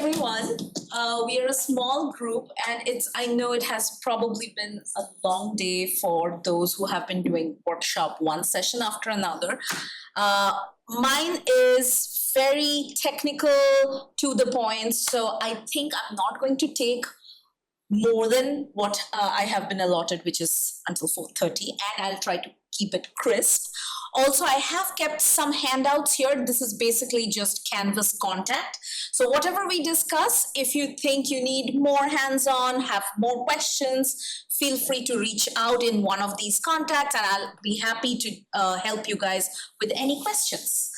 everyone. We are a small group, and I know it has probably been a long day for those who have been doing workshop one session after another. Mine is very technical, to the point, so I think I'm not going to take more than what I have been allotted, which is until 4:30, and I'll try to keep it crisp. Also, I have kept some handouts here. This is basically just Canvas content. So whatever we discuss, if you think you need more hands-on, have more questions, feel free to reach out in one of these contacts, and I'll be happy to help you guys with any questions.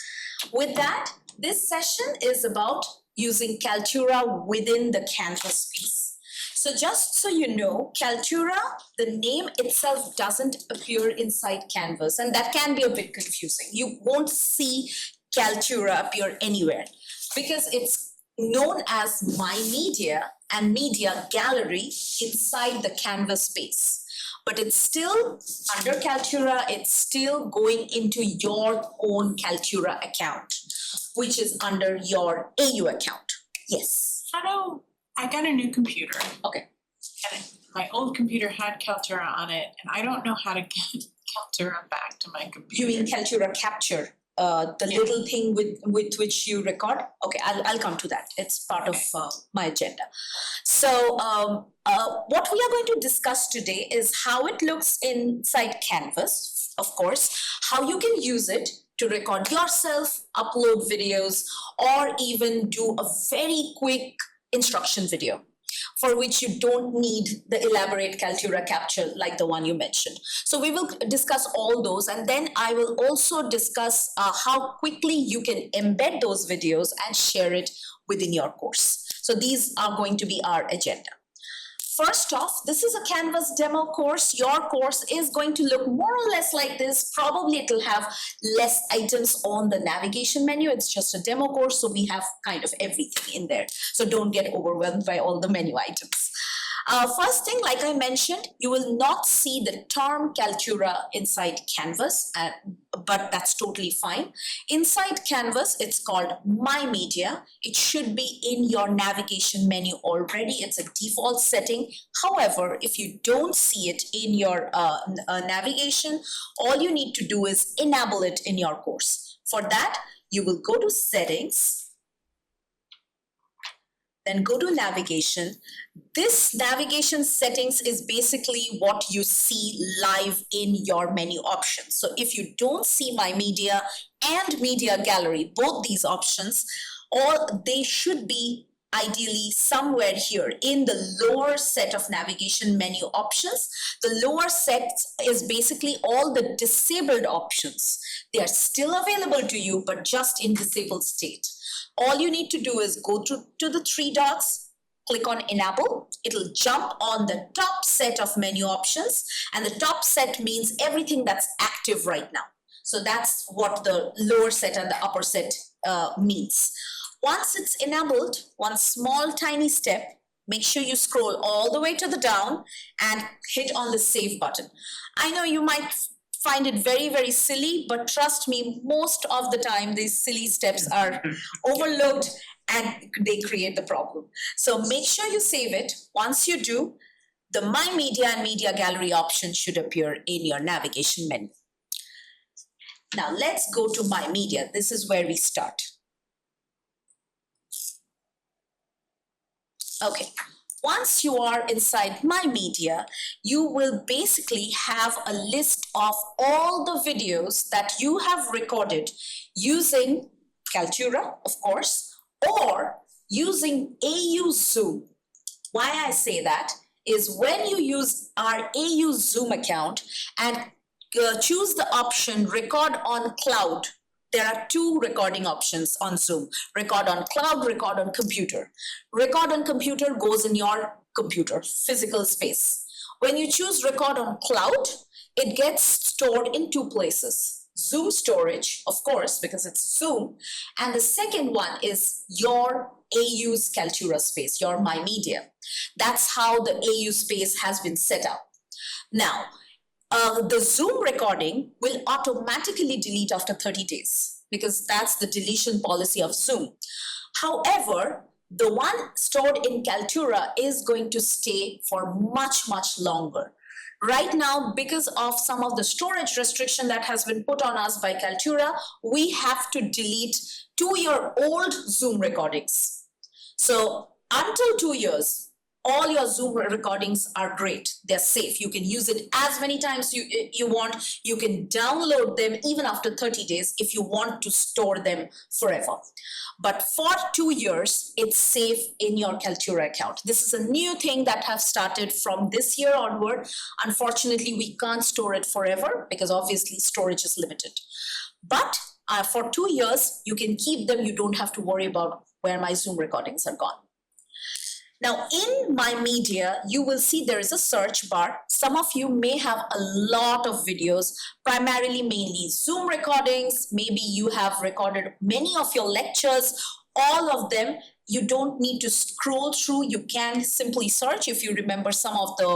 With that, this session is about using Kaltura within the Canvas space. So just so you know, Kaltura, the name itself doesn't appear inside Canvas, and that can be a bit confusing. You won't see Kaltura appear anywhere because it's known as My Media and Media Gallery inside the Canvas space. But it's still under Kaltura, it's still going into your own Kaltura account, which is under your AU account. Yes. I got a new computer. Okay. And my old computer had Kaltura on it, and I don't know how to get Kaltura back to my computer. You mean Kaltura Capture, little thing with which you record? Okay, I'll come to that. It's part of my agenda. So what we are going to discuss today is how it looks inside Canvas, of course, how you can use it to record yourself, upload videos, or even do a very quick instruction video for which you don't need the elaborate Kaltura capture like the one you mentioned. So we will discuss all those, and then I will also discuss how quickly you can embed those videos and share it within your course. So these are going to be our agenda. First off, this is a Canvas demo course. Your course is going to look more or less like this. Probably it will have less items on the navigation menu. It's just a demo course, so we have kind of everything in there. So don't get overwhelmed by all the menu items. First thing, like I mentioned, you will not see the term Kaltura inside Canvas, but that's totally fine. Inside Canvas, it's called My Media. It should be in your navigation menu already. It's a default setting. However, if you don't see it in your navigation, all you need to do is enable it in your course. For that, you will go to Settings, then go to Navigation. This navigation settings is basically what you see live in your menu options. So if you don't see My Media and Media Gallery, both these options, they should be ideally somewhere here in the lower set of navigation menu options. The lower set is basically all the disabled options. They are still available to you, but just in disabled state. All you need to do is go to the three dots, click on Enable. It'll jump on the top set of menu options, and the top set means everything that's active right now. So that's what the lower set and the upper set means. Once it's enabled, one small tiny step, make sure you scroll all the way to the down and hit on the Save button. I know you might find it very, very silly, but trust me, most of the time these silly steps are overlooked and they create the problem. So make sure you save it. Once you do, the My Media and Media Gallery option should appear in your navigation menu. Now let's go to My Media. This is where we start. Okay. Once you are inside My Media, you will basically have a list of all the videos that you have recorded using Kaltura, of course, or using AU Zoom. Why I say that is when you use our AU Zoom account and choose the option Record on Cloud, there are two recording options on Zoom. Record on cloud, record on computer. Record on computer goes in your computer, physical space. When you choose record on cloud, it gets stored in two places. Zoom storage, of course, because it's Zoom. And the second one is your AU's Kaltura space, your My Media. That's how the AU space has been set up. Now, the Zoom recording will automatically delete after 30 days because that's the deletion policy of Zoom. However, The one stored in Kaltura is going to stay for much, much longer. Right now, because of some of the storage restriction that has been put on us by Kaltura, we have to delete 2-year-old Zoom recordings. So until 2 years, all your Zoom recordings are great. They're safe. You can use it as many times you want. You can download them even after 30 days if you want to store them forever. But for 2 years, it's safe in your Kaltura account. This is a new thing that have started from this year onward. Unfortunately, we can't store it forever because obviously storage is limited. But for 2 years, you can keep them. You don't have to worry about where my Zoom recordings are gone. Now, in My Media, you will see there is a search bar. Some of you may have a lot of videos, primarily mainly Zoom recordings. Maybe you have recorded many of your lectures, all of them. You don't need to scroll through. You can simply search. If you remember some of the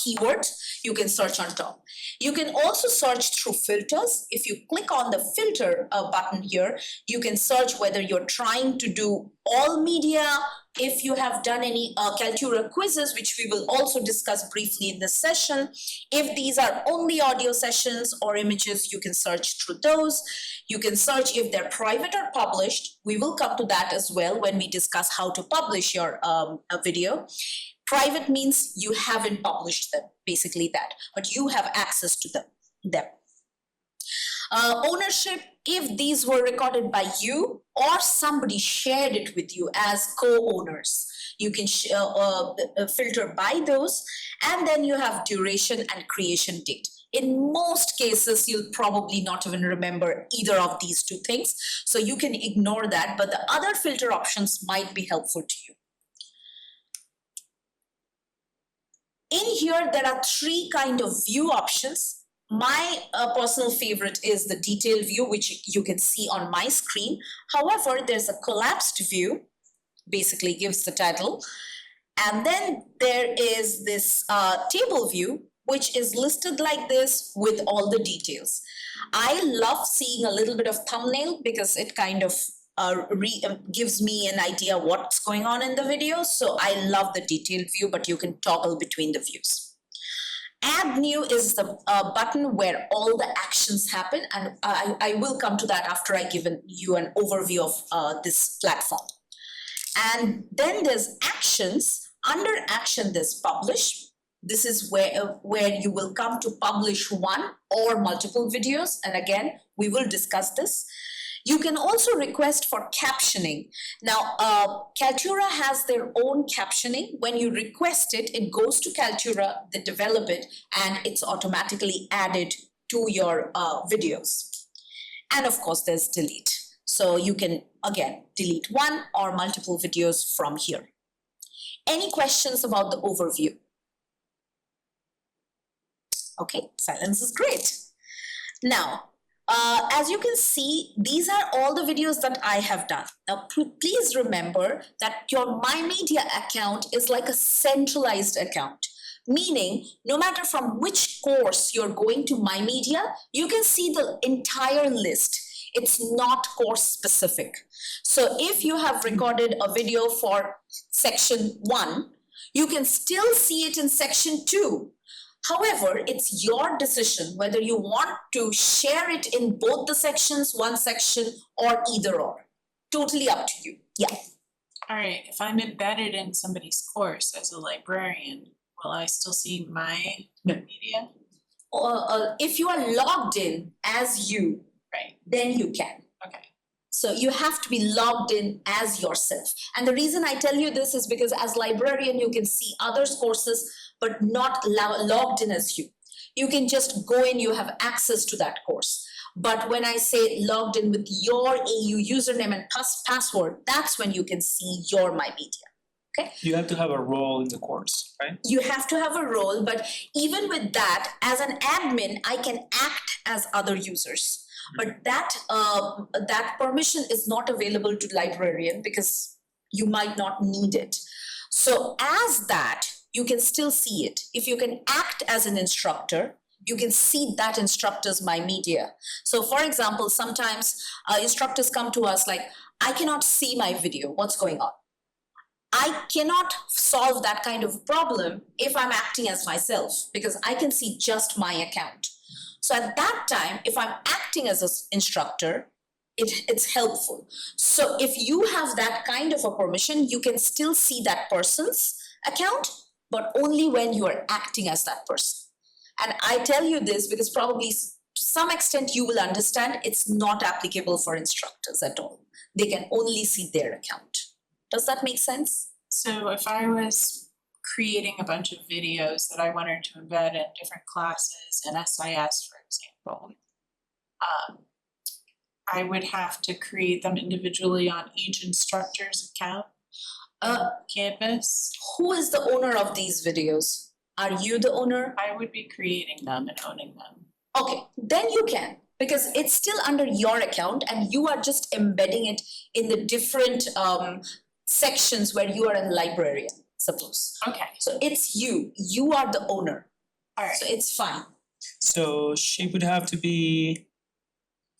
keywords, you can search on top. You can also search through filters. If you click on the filter button here, you can search whether you're trying to do all media. If you have done any Kaltura quizzes, which we will also discuss briefly in this session. If these are only audio sessions or images, you can search through those. You can search if they're private or published. We will come to that as well when we discuss how to publish your video. Private means you haven't published them, basically that, but you have access to them. Ownership, if these were recorded by you or somebody shared it with you as co-owners, you can filter by those, and then you have duration and creation date. In most cases, you'll probably not even remember either of these two things, so you can ignore that, but the other filter options might be helpful to you. In here, there are 3 kind of view options. My personal favorite is the detail view, which you can see on my screen. However, there's a collapsed view, basically gives the title. And then there is this table view, which is listed like this with all the details. I love seeing a little bit of thumbnail because it kind of gives me an idea what's going on in the video. So I love the detailed view, but you can toggle between the views. Add new is the button where all the actions happen, and I will come to that after I give you an overview of this platform. And then there's actions. Under action, there's publish. This is where you will come to publish one or multiple videos, and again, we will discuss this. You can also request for captioning. Now, Kaltura has their own captioning. When you request it, it goes to Kaltura, they develop it, and it's automatically added to your videos. And of course, there's delete. So you can, again, delete one or multiple videos from here. Any questions about the overview? Okay, silence is great. Now, as you can see, these are all the videos that I have done. Now, please remember that your My Media account is like a centralized account, meaning no matter from which course you're going to My Media, you can see the entire list. It's not course specific. So if you have recorded a video for section 1, you can still see it in section 2. However, it's your decision whether you want to share it in both the sections, one section, or either or. Totally up to you. Yeah. All right, if I'm embedded in somebody's course as a librarian, will I still see my media? If you are logged in as you, Right. then you can. Okay. So you have to be logged in as yourself. And the reason I tell you this is because as librarian, you can see others' courses, but not logged in as you. You can just go in, you have access to that course. But when I say logged in with your AU username and password, that's when you can see your My Media. Okay? You have to have a role in the course, right? You have to have a role, but even with that, as an admin, I can act as other users. But that permission is not available to librarian because you might not need it. So as that, you can still see it. If you can act as an instructor, you can see that instructor's My Media. So for example, sometimes instructors come to us like, I cannot see my video, what's going on? I cannot solve that kind of problem if I'm acting as myself, because I can see just my account. So at that time, if I'm acting as an instructor, it's helpful. So if you have that kind of a permission, you can still see that person's account, but only when you are acting as that person. And I tell you this because probably to some extent you will understand it's not applicable for instructors at all. They can only see their account. Does that make sense? So if I was creating a bunch of videos that I wanted to embed in different classes and SIS, for example, I would have to create them individually on each instructor's account campus. Who is the owner of these videos? Are you the owner? I would be creating them and owning them. Okay, then you can, because it's still under your account and you are just embedding it in the different sections where you are a librarian, suppose. Okay, So it's you are the owner, all right. so it's fine. So she would have to be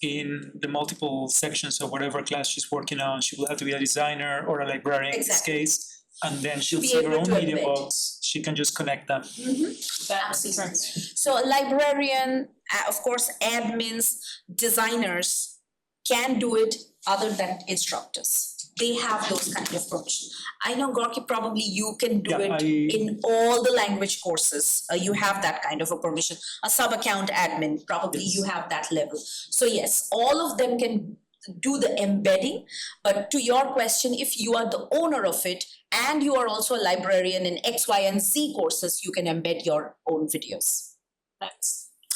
in the multiple sections of whatever class she's working on. She will have to be a designer or a librarian in this Exactly. case. And then she'll be see her able own to media embed. box. She can just connect them. That's Absolutely. perfect. So a librarian, of course, admins, designers can do it other than instructors. They have those kind of permissions. I know, Gorky, probably you can do Yeah, it in all the language courses. You have that kind of a permission. A sub-account admin, probably Yes. you have that level. So yes, all of them can do the embedding. But to your question, if you are the owner of it and you are also a librarian in X, Y, and Z courses, you can embed your own videos.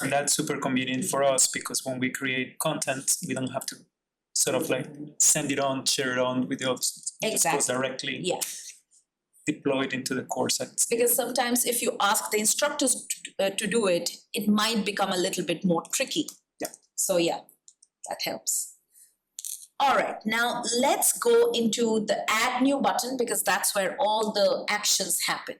And that's super convenient for us because when we create content, we don't have to sort of like send it on, share it on with the others. It just goes Exactly. directly Yeah. deployed into the course. Because sometimes if you ask the instructors to do it, it might become a little bit more tricky. Yeah. So yeah, that helps. All right, now let's go into the add new button because that's where all the actions happen.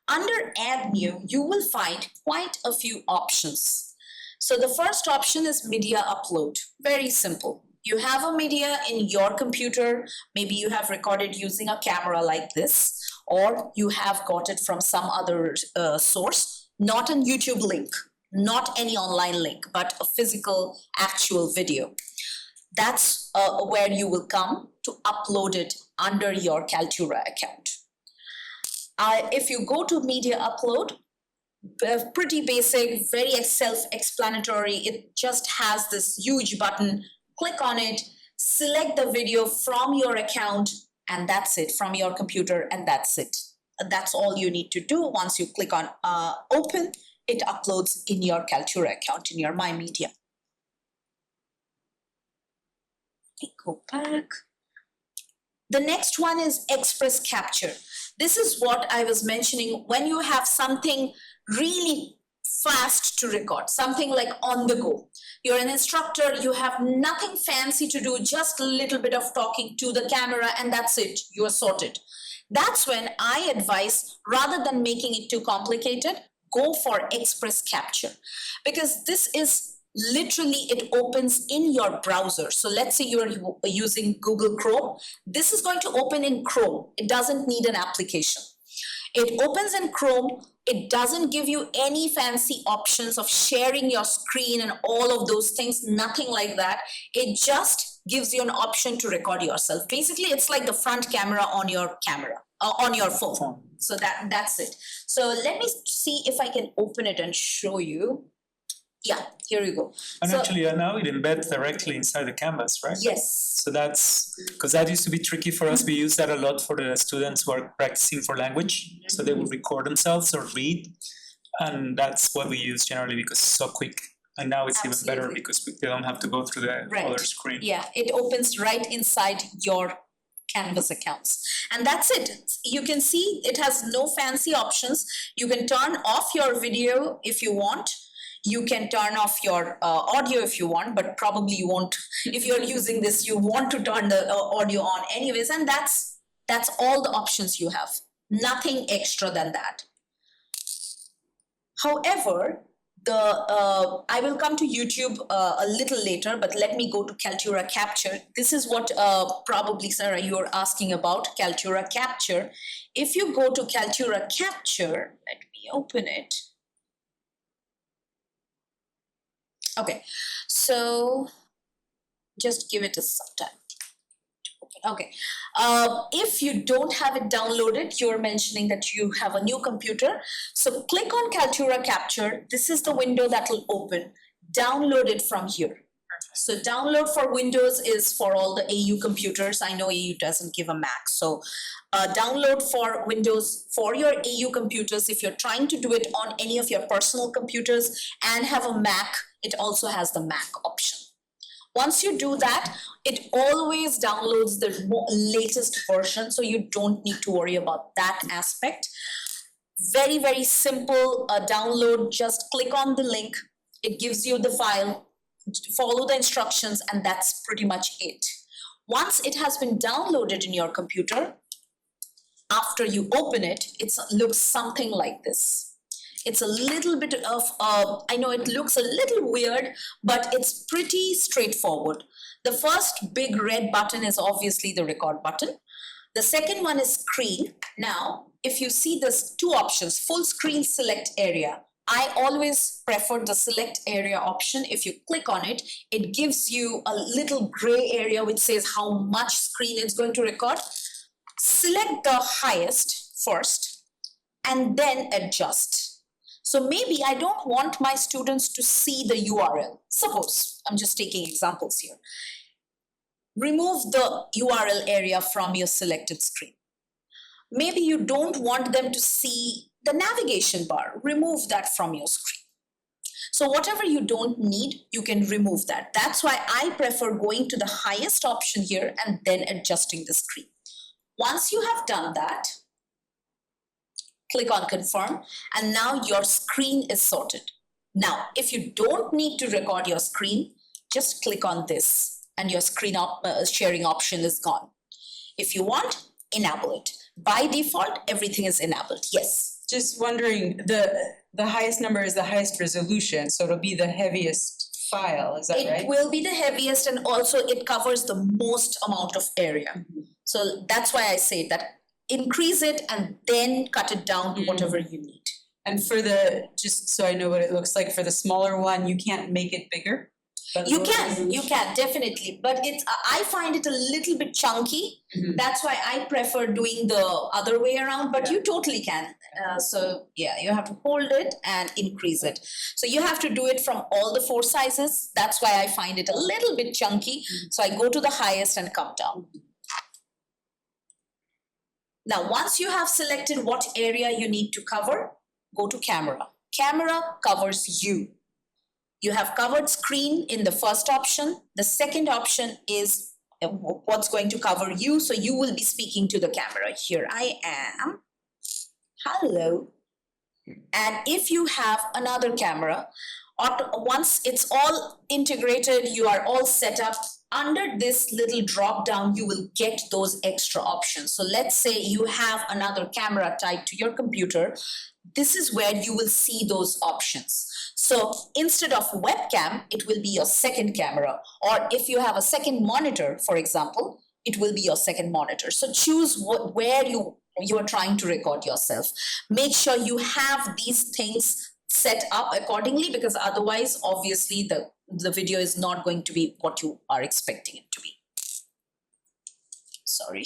Under add new, you will find quite a few options. So the first option is media upload. Very simple. You have a media in your computer, maybe you have recorded using a camera like this, or you have got it from some other source, not a YouTube link, not any online link, but a physical actual video. That's where you will come to upload it under your Kaltura account. If you go to media upload, pretty basic, very self-explanatory. It just has this huge button. Click on it, select the video from your account, and that's it, from your computer, and that's it. That's all you need to do. Once you click on open, it uploads in your Kaltura account, in your My Media. Go back. The next one is express capture. This is what I was mentioning when you have something really fast to record, something like on the go. You're an instructor, you have nothing fancy to do, just a little bit of talking to the camera and that's it, you are sorted. That's when I advise, rather than making it too complicated, go for express capture. Because this is literally, it opens in your browser. So let's say you're using Google Chrome. This is going to open in Chrome. It doesn't need an application. It opens in Chrome. It doesn't give you any fancy options of sharing your screen and all of those things, nothing like that. It just gives you an option to record yourself. Basically, it's like the front camera on your phone. So that's it. So let me see if I can open it and show you. Yeah, here you go. And So, actually now it embeds directly inside the canvas, right? yes. So that's, because that used to be tricky for us. We use that a lot for the students who are practicing for language. So they will record themselves or read. And that's what we use generally because it's so quick. And now it's even better Absolutely. because they don't have to go through the Right. other screen. Yeah, it opens right inside your Canvas accounts. And that's it. You can see it has no fancy options. You can turn off your video if you want. You can turn off your audio if you want, but probably you won't. If you're using this, you want to turn the audio on anyways. And that's all the options you have. Nothing extra than that. However, I will come to YouTube a little later, but let me go to Kaltura Capture. This is what probably, Sarah, you're asking about, Kaltura Capture. If you go to Kaltura Capture, let me open it. Okay, so just give it some time. Okay, if you don't have it downloaded, you're mentioning that you have a new computer. So click on Kaltura Capture. This is the window that will open. Download it from here. So download for Windows is for all the AU computers. I know AU doesn't give a Mac. So download for Windows for your AU computers. If you're trying to do it on any of your personal computers and have a Mac, it also has the Mac option. Once you do that, it always downloads the latest version, so you don't need to worry about that aspect. Very, very simple download. Just click on the link. It gives you the file. Follow the instructions, and that's pretty much it. Once it has been downloaded in your computer, after you open it, it looks something like this. It's a little bit of, I know it looks a little weird, but it's pretty straightforward. The first big red button is obviously the record button. The second one is screen. Now, if you see there's two options, full screen select area. I always prefer the select area option. If you click on it, it gives you a little gray area which says how much screen it's going to record. Select the highest first and then adjust. So maybe I don't want my students to see the URL. Suppose, I'm just taking examples here. Remove the URL area from your selected screen. Maybe you don't want them to see the navigation bar. Remove that from your screen. So whatever you don't need, you can remove that. That's why I prefer going to the highest option here and then adjusting the screen. Once you have done that, click on confirm, and now your screen is sorted. Now, if you don't need to record your screen, just click on this and your screen sharing option is gone. If you want, enable it. By default, everything is enabled. Yes. Just wondering, the highest number is the highest resolution, so it'll be the heaviest file, is that right? It will be the heaviest, and also it covers the most amount of area. So that's why I say that increase it and then cut it down to whatever you need. And for the, just so I know what it looks like, for the smaller one, you can't make it bigger? You can definitely, but I find it a little bit chunky. That's why I prefer doing the other way around, but you totally can. So yeah, you have to hold it and increase it. So you have to do it from all the 4 sizes. That's why I find it a little bit chunky. So I go to the highest and come down. Now, once you have selected what area you need to cover, go to camera. Camera covers you. You have covered screen in the first option. The second option is what's going to cover you. So you will be speaking to the camera. Here I am. Hello. And if you have another camera, once it's all integrated, you are all set up, under this little drop down, you will get those extra options. So let's say you have another camera tied to your computer. This is where you will see those options. So instead of webcam, it will be your second camera. Or if you have a second monitor, for example, it will be your second monitor. So choose where you are trying to record yourself. Make sure you have these things set up accordingly, because otherwise, obviously, the video is not going to be what you are expecting it to be. Sorry.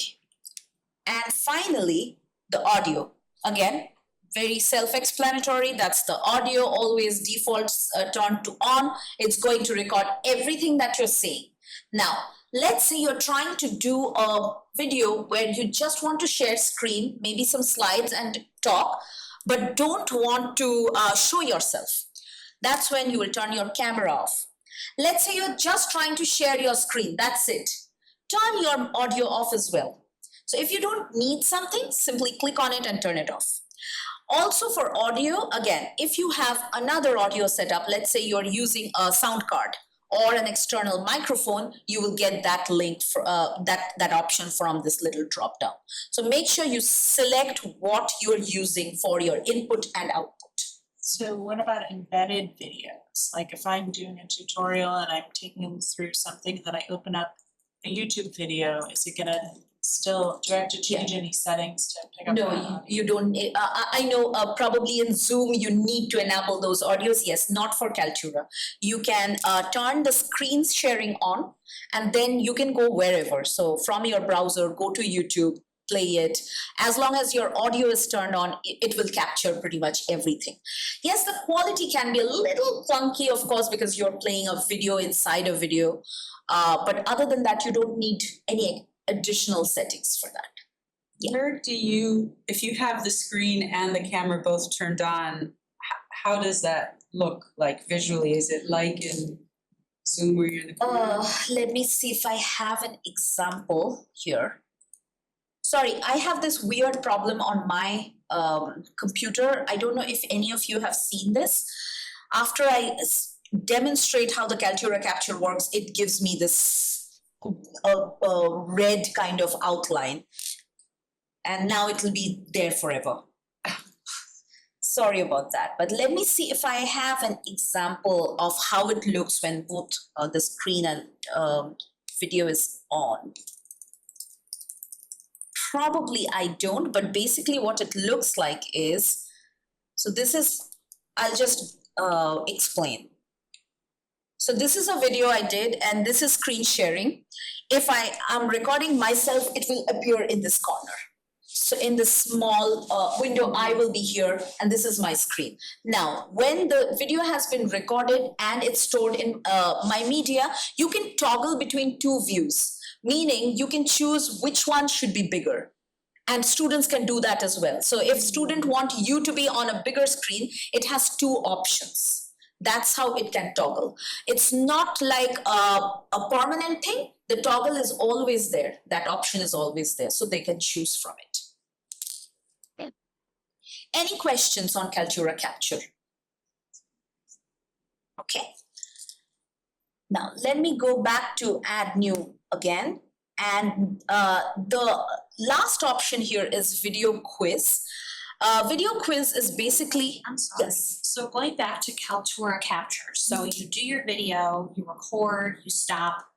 And finally, the audio. Again, very self-explanatory. That's the audio, always defaults turned to on. It's going to record everything that you're saying. Now, let's say you're trying to do a video where you just want to share screen, maybe some slides and talk, but don't want to show yourself. That's when you will turn your camera off. Let's say you're just trying to share your screen. That's it. Turn your audio off as well. So if you don't need something, simply click on it and turn it off. Also for audio, again, if you have another audio setup, let's say you're using a sound card or an external microphone, you will get that link for that option from this little drop down. So make sure you select what you're using for your input and output. So what about embedded videos? Like if I'm doing a tutorial and I'm taking them through something, then I open up a YouTube video, is it gonna still, do I have to change any settings to pick up? No, you don't, I know probably in Zoom you need to enable those audios, yes, not for Kaltura. You can turn the screen sharing on and then you can go wherever. So from your browser, go to YouTube, play it. As long as your audio is turned on, it will capture pretty much everything. Yes, the quality can be a little clunky, of course, because you're playing a video inside a video. But other than that, you don't need any additional settings for that. Yeah. Where do you, if you have the screen and the camera both turned on, how does that look like visually? Is it like in Zoom where you're in the corner? Let me see if I have an example here. Sorry, I have this weird problem on my computer. I don't know if any of you have seen this. After I demonstrate how the Kaltura Capture works, it gives me this red kind of outline. And now it will be there forever. Sorry about that, but let me see if I have an example of how it looks when both the screen and video is on. Probably I don't, but basically what it looks like is, so this is, I'll just explain. So this is a video I did and this is screen sharing. If I am recording myself, it will appear in this corner. So in the small window, I will be here and this is my screen. Now, when the video has been recorded and it's stored in my media, you can toggle between two views, meaning you can choose which one should be bigger. And students can do that as well. So if students want you to be on a bigger screen, it has two options. That's how it can toggle. It's not like a permanent thing. The toggle is always there. That option is always there, so they can choose from it. Yeah. Any questions on Kaltura Capture? Okay. Now, let me go back to add new again. And the last option here is video quiz. Video quiz is basically, I'm sorry. yes, So going back to Kaltura Capture, so you do your video, you record, you stop.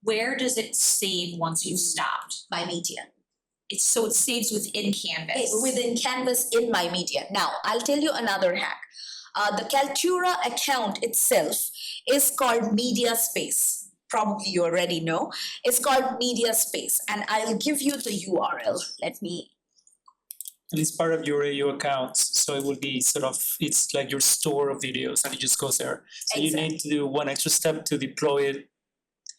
Where does it save once you've stopped? my media. So it saves within Canvas. Within Canvas in my media. Now, I'll tell you another hack. The Kaltura account itself is called Media Space. Probably you already know. It's called Media Space, and I'll give you the URL. Let me. And it's part of your AU accounts, so it will be sort of, it's like your store of videos and it just goes there. So you need to do one extra step to deploy it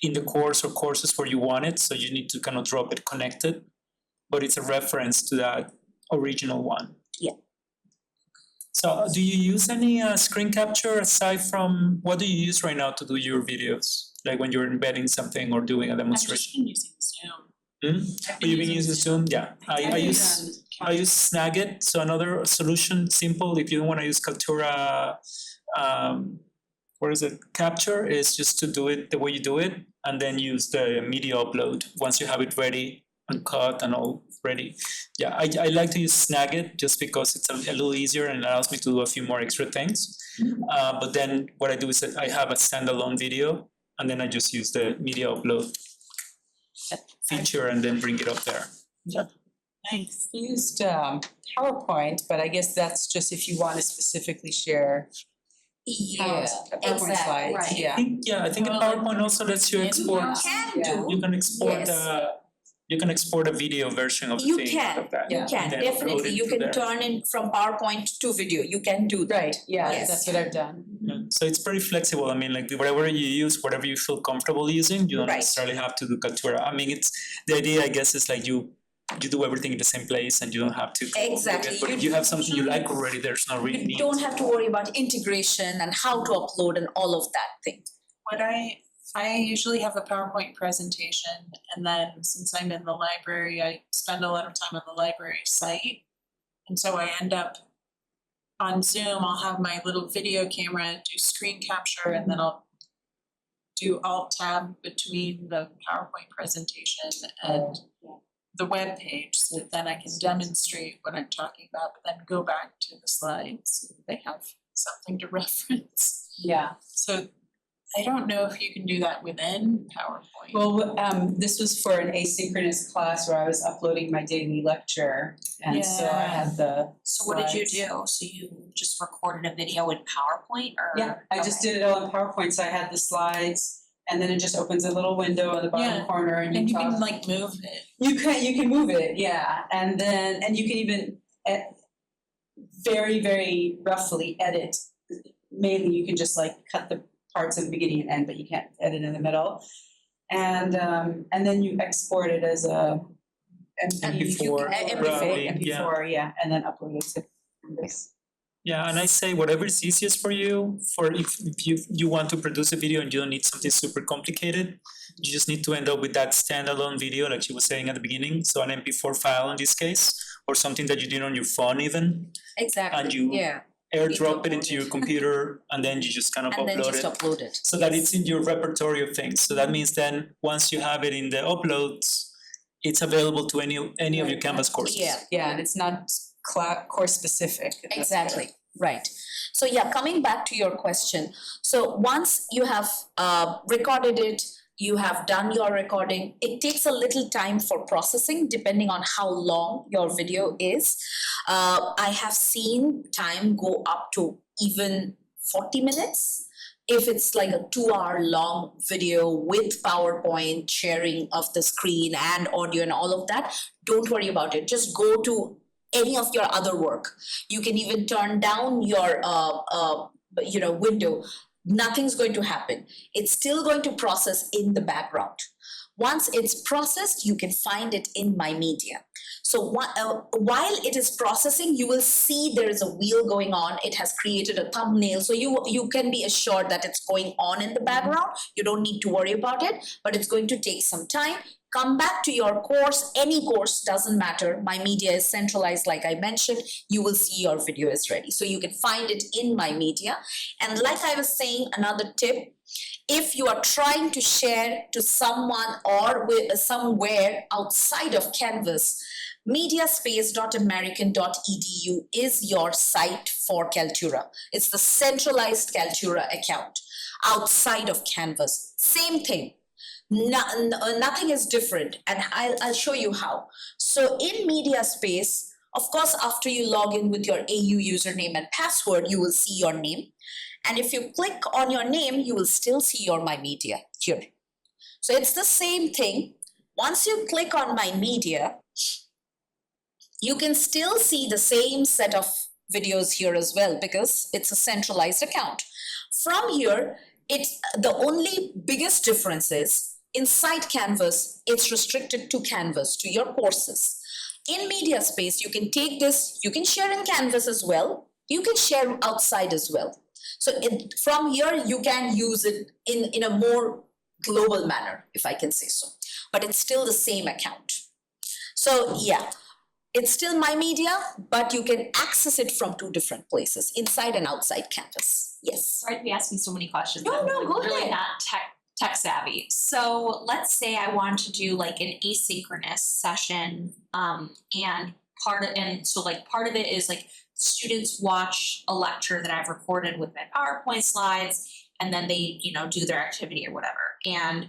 in the course or courses where you want it, so you need to kind of drop it connected, but it's a reference to that original one. Yeah. So do you use any screen capture aside from, what do you use right now to do your videos? Like when you're embedding something or doing a I've just demonstration? been using Zoom. Hmm? You've been using Zoom? Yeah, I use Snagit, so another solution, simple, if you don't want to use Kaltura, Capture, is just to do it the way you do it, and then use the media upload once you have it ready and cut and all ready. Yeah, I like to use Snagit just because it's a little easier and allows me to do a few more extra things. But then what I do is that I have a standalone video, and then I just use the media upload feature and then bring it up there. Yeah. Nice. Used PowerPoint, but I guess that's just if you want to specifically share Yeah, PowerPoint exactly. slides, right. yeah. I think in PowerPoint also lets you export. Can do. You can export Yes. you can export a video version of the You thing out of that. You Yeah. can, And then upload definitely. it You to can there. turn in from PowerPoint to video. You can do that. Right, yeah, Yes. that's what I've done. Yeah. So it's pretty flexible. I mean, like whatever you use, whatever you feel comfortable using, you don't Right. necessarily have to do Kaltura. I mean, it's the idea, I guess, is like you do everything in the same place and you don't have to. Exactly. But if you have something you like already, there's no really You need. don't have to worry about integration and how to upload and all of that thing. What I usually have a PowerPoint presentation, and then since I'm in the library, I spend a lot of time on the library site. And so I end up on Zoom, I'll have my little video camera, do screen capture, and then I'll do Alt Tab between the PowerPoint presentation and the web page so that then I can demonstrate what I'm talking about, but then go back to the slides. So they have something to reference. Yeah, So I don't know if you can do that within PowerPoint. well, this was for an asynchronous class where I was uploading my daily lecture, and so I had the So what did you slides. do? So you just recorded a video in PowerPoint or? Yeah, I just did it all in PowerPoint, so I had the slides, and then it just opens a little window in the bottom Yeah, corner and And you you talk. can like move it. You can move it, yeah, and you can even very, very roughly edit. Mainly you can just like cut the parts in the beginning and end, but you can't edit in the middle. And then you export it as a MP4, probably, MP4, yeah, and then upload it to Canvas. Yeah, and I say whatever is easiest for you. For if you want to produce a video and you don't need something super complicated, you just need to end up with that standalone video, like she was saying at the beginning. So an MP4 file in this case, or something that you did on your phone even, Exactly, and you yeah, airdrop it into your computer, and then you just kind of and then upload just it. upload it. So that it's in your repertory of things. So that means then once you have it in the uploads, it's available to any of your Canvas courses. Yeah. Yeah, and it's not course specific. Exactly, right. So yeah, coming back to your question. So once you have recorded it, you have done your recording, it takes a little time for processing depending on how long your video is. I have seen time go up to even 40 minutes. If it's like a 2-hour long video with PowerPoint sharing of the screen and audio and all of that, don't worry about it. Just go to any of your other work. You can even turn down your window. Nothing's going to happen. It's still going to process in the background. Once it's processed, you can find it in My Media. So while it is processing, you will see there is a wheel going on. It has created a thumbnail. So you can be assured that it's going on in the background. You don't need to worry about it, but it's going to take some time. Come back to your course. Any course, doesn't matter. My Media is centralized, like I mentioned. You will see your video is ready. So you can find it in My Media. And like I was saying, another tip, if you are trying to share to someone or with somewhere outside of Canvas, mediaspace.american.edu is your site for Kaltura. It's the centralized Kaltura account outside of Canvas. Same thing. Nothing is different, and I'll show you how. So in MediaSpace, of course, after you log in with your AU username and password, you will see your name. And if you click on your name, you will still see your My Media here. So it's the same thing. Once you click on My Media, you can still see the same set of videos here as well because it's a centralized account. From here, the only biggest difference is inside Canvas, it's restricted to Canvas, to your courses. In MediaSpace, you can take this, you can share in Canvas as well, you can share outside as well. So from here, you can use it in a more global manner, if I can say so. But it's still the same account. So yeah, it's still My Media, but you can access it from 2 different places, inside and outside Canvas. Yes. Sorry to be asking so many questions. No, I'm go really ahead. not tech savvy. So let's say I want to do like an asynchronous session, and part of it is like students watch a lecture that I've recorded with my PowerPoint slides, and then they, do their activity or whatever. And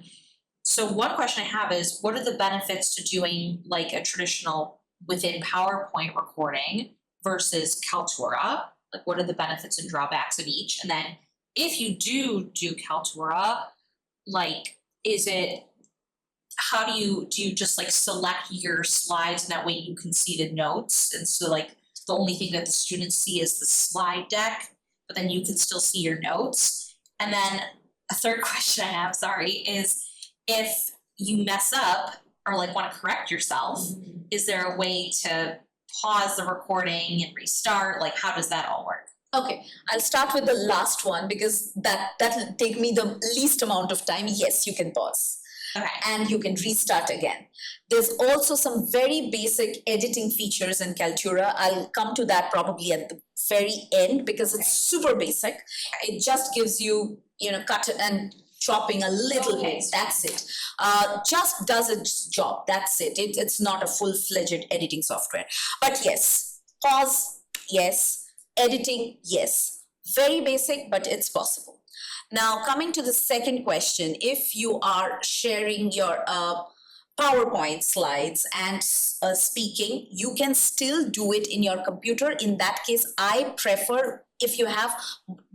so one question I have is, what are the benefits to doing like a traditional within PowerPoint recording versus Kaltura? Like, what are the benefits and drawbacks of each? And then if you do Kaltura, like, how do you just like select your slides and that way you can see the notes? And so like the only thing that the students see is the slide deck, but then you can still see your notes. And then a third question I have, is if you mess up or like want to correct yourself, is there a way to pause the recording and restart? Like, how does that all work? Okay, I'll start with the last one because that'll take me the least amount of time. Yes, you can pause. Okay. And you can restart again. There's also some very basic editing features in Kaltura. I'll come to that probably at the very end because it's super basic. It just gives you, cut and chopping a little Okay. bit, that's it. Just does its job, that's it. It's not a full-fledged editing software. But yes, pause, yes, editing, yes. Very basic, but it's possible. Now, coming to the second question, if you are sharing your PowerPoint slides and speaking, you can still do it in your computer. In that case, I prefer if you have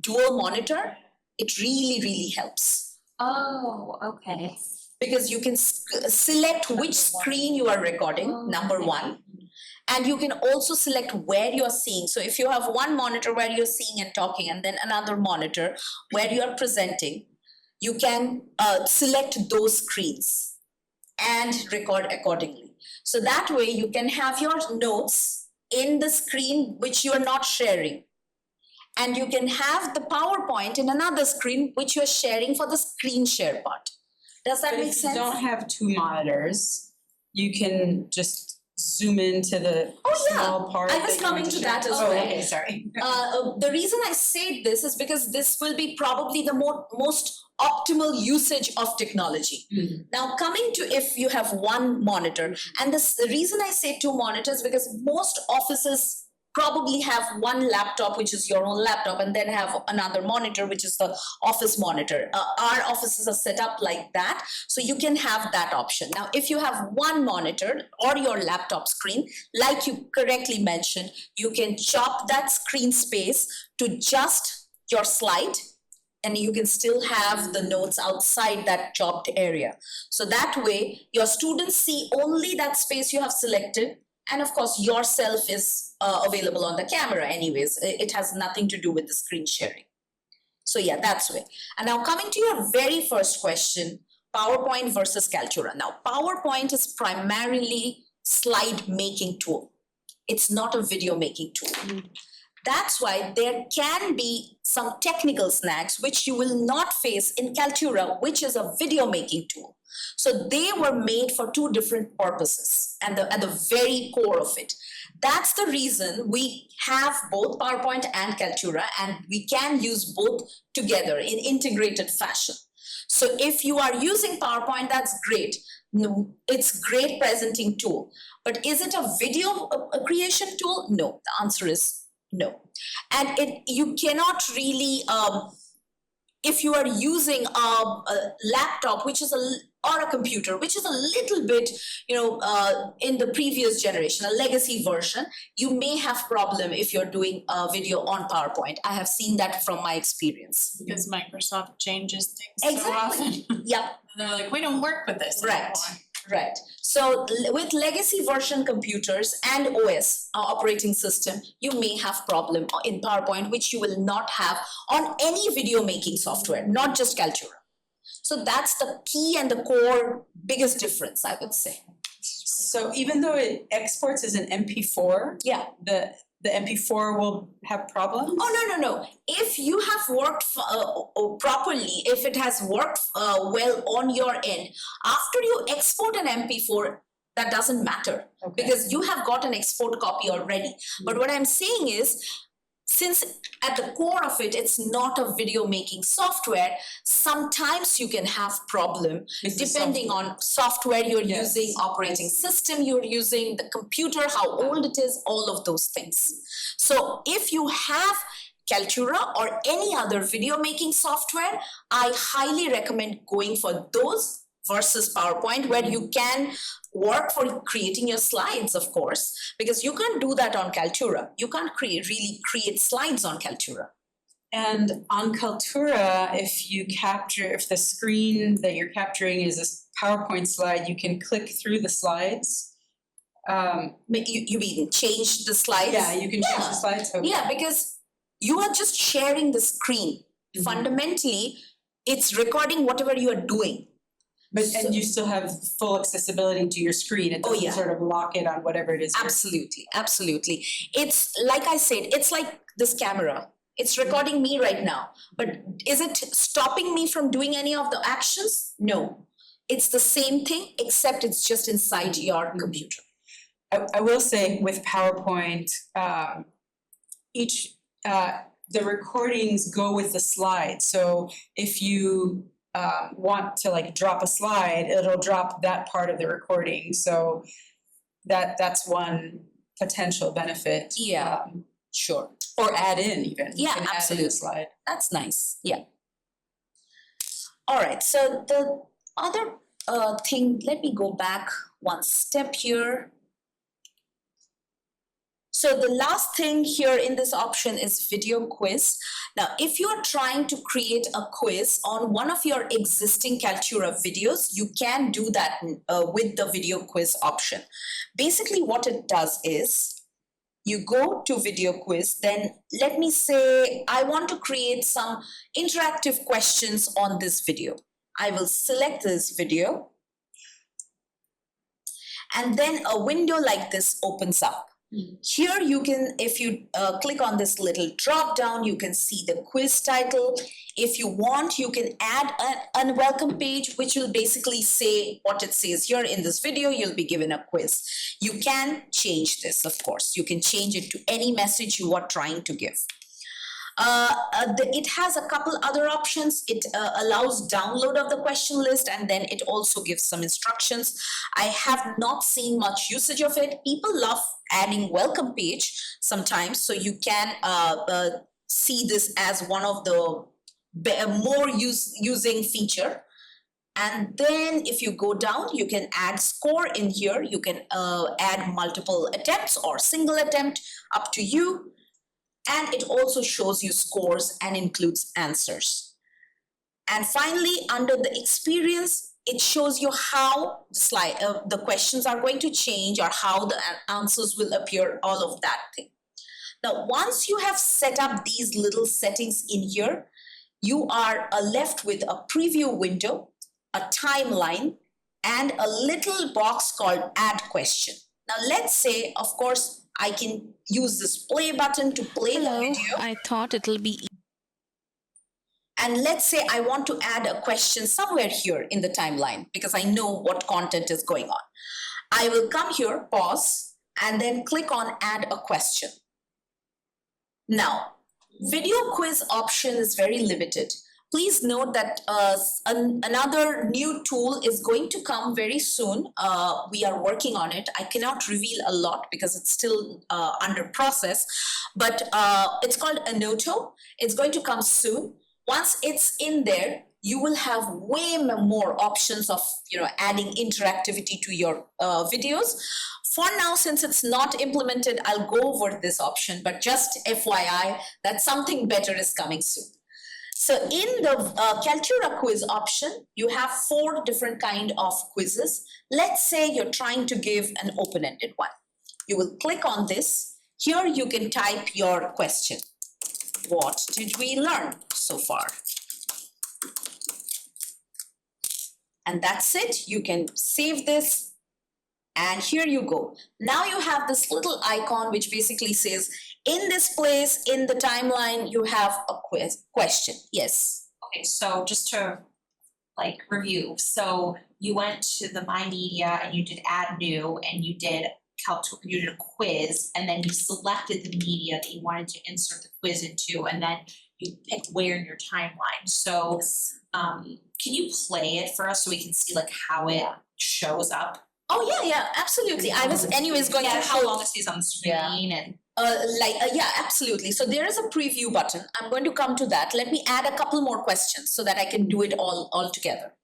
dual monitor, it really, really helps. Oh, okay. Because you can select which screen you are recording, number one. And you can also select where you're seeing. So if you have one monitor where you're seeing and talking, and then another monitor where you're presenting, you can select those screens and record accordingly. So that way you can have your notes in the screen which you are not sharing. And you can have the PowerPoint in another screen which you're sharing for the screen share part. Does that But make if you sense? don't have two monitors, you can just zoom into the small part. I was that you coming want to share. that as Oh, well. okay, sorry. The reason I say this is because this will be probably the most optimal usage of technology. Mhm. Now, coming to if you have one monitor, and the reason I say two monitors because most offices probably have one laptop, which is your own laptop, and then have another monitor, which is the office monitor. Our offices are set up like that, so you can have that option. Now, if you have one monitor or your laptop screen, like you correctly mentioned, you can chop that screen space to just your slide, and you can still have the notes outside that chopped area. So that way, your students see only that space you have selected, and of course, yourself is available on the camera anyways. It has nothing to do with the screen sharing. So yeah, that's way. And now coming to your very first question, PowerPoint versus Kaltura. Now, PowerPoint is primarily slide making tool. It's not a video making tool. That's why there can be some technical snags which you will not face in Kaltura, which is a video making tool. So they were made for two different purposes and at the very core of it. That's the reason we have both PowerPoint and Kaltura, and we can use both together in integrated fashion. So if you are using PowerPoint, that's great. No, it's great presenting tool. But is it a video creation tool? No, the answer is no. And you cannot really, if you are using a laptop, which is or a computer, which is a little bit, in the previous generation, a legacy version, you may have problem if you're doing a video on PowerPoint. I have seen that from my experience. Because Microsoft changes things so Exactly. often. Yep. They're like, we don't work with this Right. anymore. Right. So with legacy version computers and OS operating system, you may have problem in PowerPoint, which you will not have on any video making software, not just Kaltura. So that's the key and the core biggest difference, I would say. So even though it exports as an MP4, Yeah. the MP4 will have problems? Oh, no. If you have worked properly, if it has worked well on your end, after you export an MP4, that doesn't matter. Okay. Because you have got an export copy already. But what I'm saying is, since at the core of it, it's not a video making software, sometimes you can have problem It's the depending on software you're Yes. using, operating system you're using, the computer, how old it is, all of those things. So if you have Kaltura or any other video making software, I highly recommend going for those versus PowerPoint, where you can work for creating your slides, of course, because you can't do that on Kaltura. You can't really create slides on Kaltura. And on Kaltura, if the screen that you're capturing is a PowerPoint slide, you can click through the slides. You mean change the slides? Yeah, you can change the slides. Okay. Yeah, because you are just sharing the screen. Mhm. Fundamentally, it's recording whatever you are doing. And you still have full accessibility to your screen. It doesn't yeah. sort of lock it on whatever it is. Absolutely. It's like I said, it's like this camera. It's recording me right now. But is it stopping me from doing any of the actions? No. It's the same thing, except it's just inside your computer. I will say with PowerPoint, the recordings go with the slide. So if you want to like drop a slide, it'll drop that part of the recording. So that's one potential benefit. Yeah. Sure. Or add in even. You Yeah, can add in a absolutely. slide. That's nice. Yeah. All right. So the other thing, let me go back one step here. So the last thing here in this option is video quiz. Now, if you're trying to create a quiz on one of your existing Kaltura videos, you can do that with the video quiz option. Basically, what it does is you go to video quiz, then let me say I want to create some interactive questions on this video. I will select this video, and then a window like this opens up. Here you can, if you click on this little drop down, you can see the quiz title. If you want, you can add a welcome page, which will basically say what it says here in this video. You'll be given a quiz. You can change this, of course. You can change it to any message you are trying to give. It has a couple other options. It allows download of the question list, and then it also gives some instructions. I have not seen much usage of it. People love adding welcome page sometimes, so you can see this as one of the more using feature. And then if you go down, you can add score in here. You can add multiple attempts or single attempt, up to you. And it also shows you scores and includes answers. And finally, under the experience, it shows you how the questions are going to change or how the answers will appear, all of that thing. Now, once you have set up these little settings in here, you are left with a preview window, a timeline, and a little box called Add Question. Now, let's say, of course, I can use this play button to play the video. I thought it'll be. And let's say I want to add a question somewhere here in the timeline because I know what content is going on. I will come here, pause, and then click on Add a Question. Now, video quiz option is very limited. Please note that another new tool is going to come very soon. We are working on it. I cannot reveal a lot because it's still under process, but it's called Anoto. It's going to come soon. Once it's in there, you will have way more options of adding interactivity to your videos. For now, since it's not implemented, I'll go over this option, but just FYI that something better is coming soon. So in the Kaltura quiz option, you have 4 different kind of quizzes. Let's say you're trying to give an open-ended one. You will click on this. Here you can type your question. What did we learn so far? And that's it. You can save this. And here you go. Now you have this little icon which basically says, in this place, in the timeline, you have a question. Yes. Okay, so just to review, so you went to the My Media and you did add new and you did a quiz, and then you selected the media that you wanted to insert the quiz into, and then you picked where in your timeline. So can you play it for us so we can see how it shows up? Oh yeah, absolutely. I was anyways going to how long it stays on the screen and yeah, absolutely. So there is a preview button. I'm going to come to that. Let me add a couple more questions so that I can do it all together.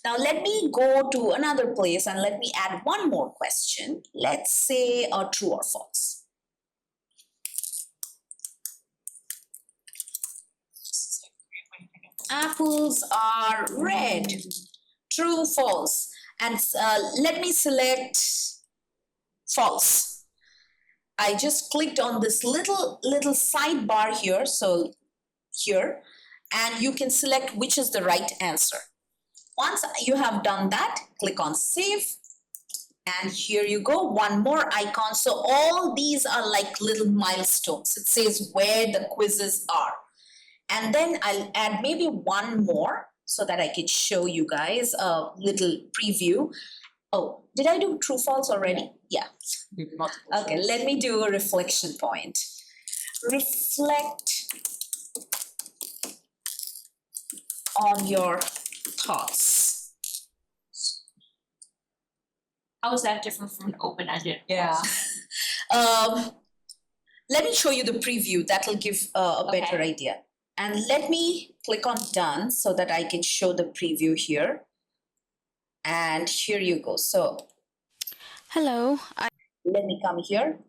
Now let me go to another place and let me add one more question. Let's say true or false. Apples are red. True, false. And let me select false. I just clicked on this little sidebar here, so here, and you can select which is the right answer. Once you have done that, click on save, and here you go, one more icon. So all these are like little milestones. It says where the quizzes are. And then I'll add maybe one more so that I can show you guys a little preview. Oh, did I do true false already? Yeah. Okay, let me do a reflection point. Reflect on your thoughts. How is that different from an open-ended? Yeah. Let me show you the preview. That'll give a better Okay. idea. And let me click on done so that I can show the preview here. And here you go. So Hello. let me come here.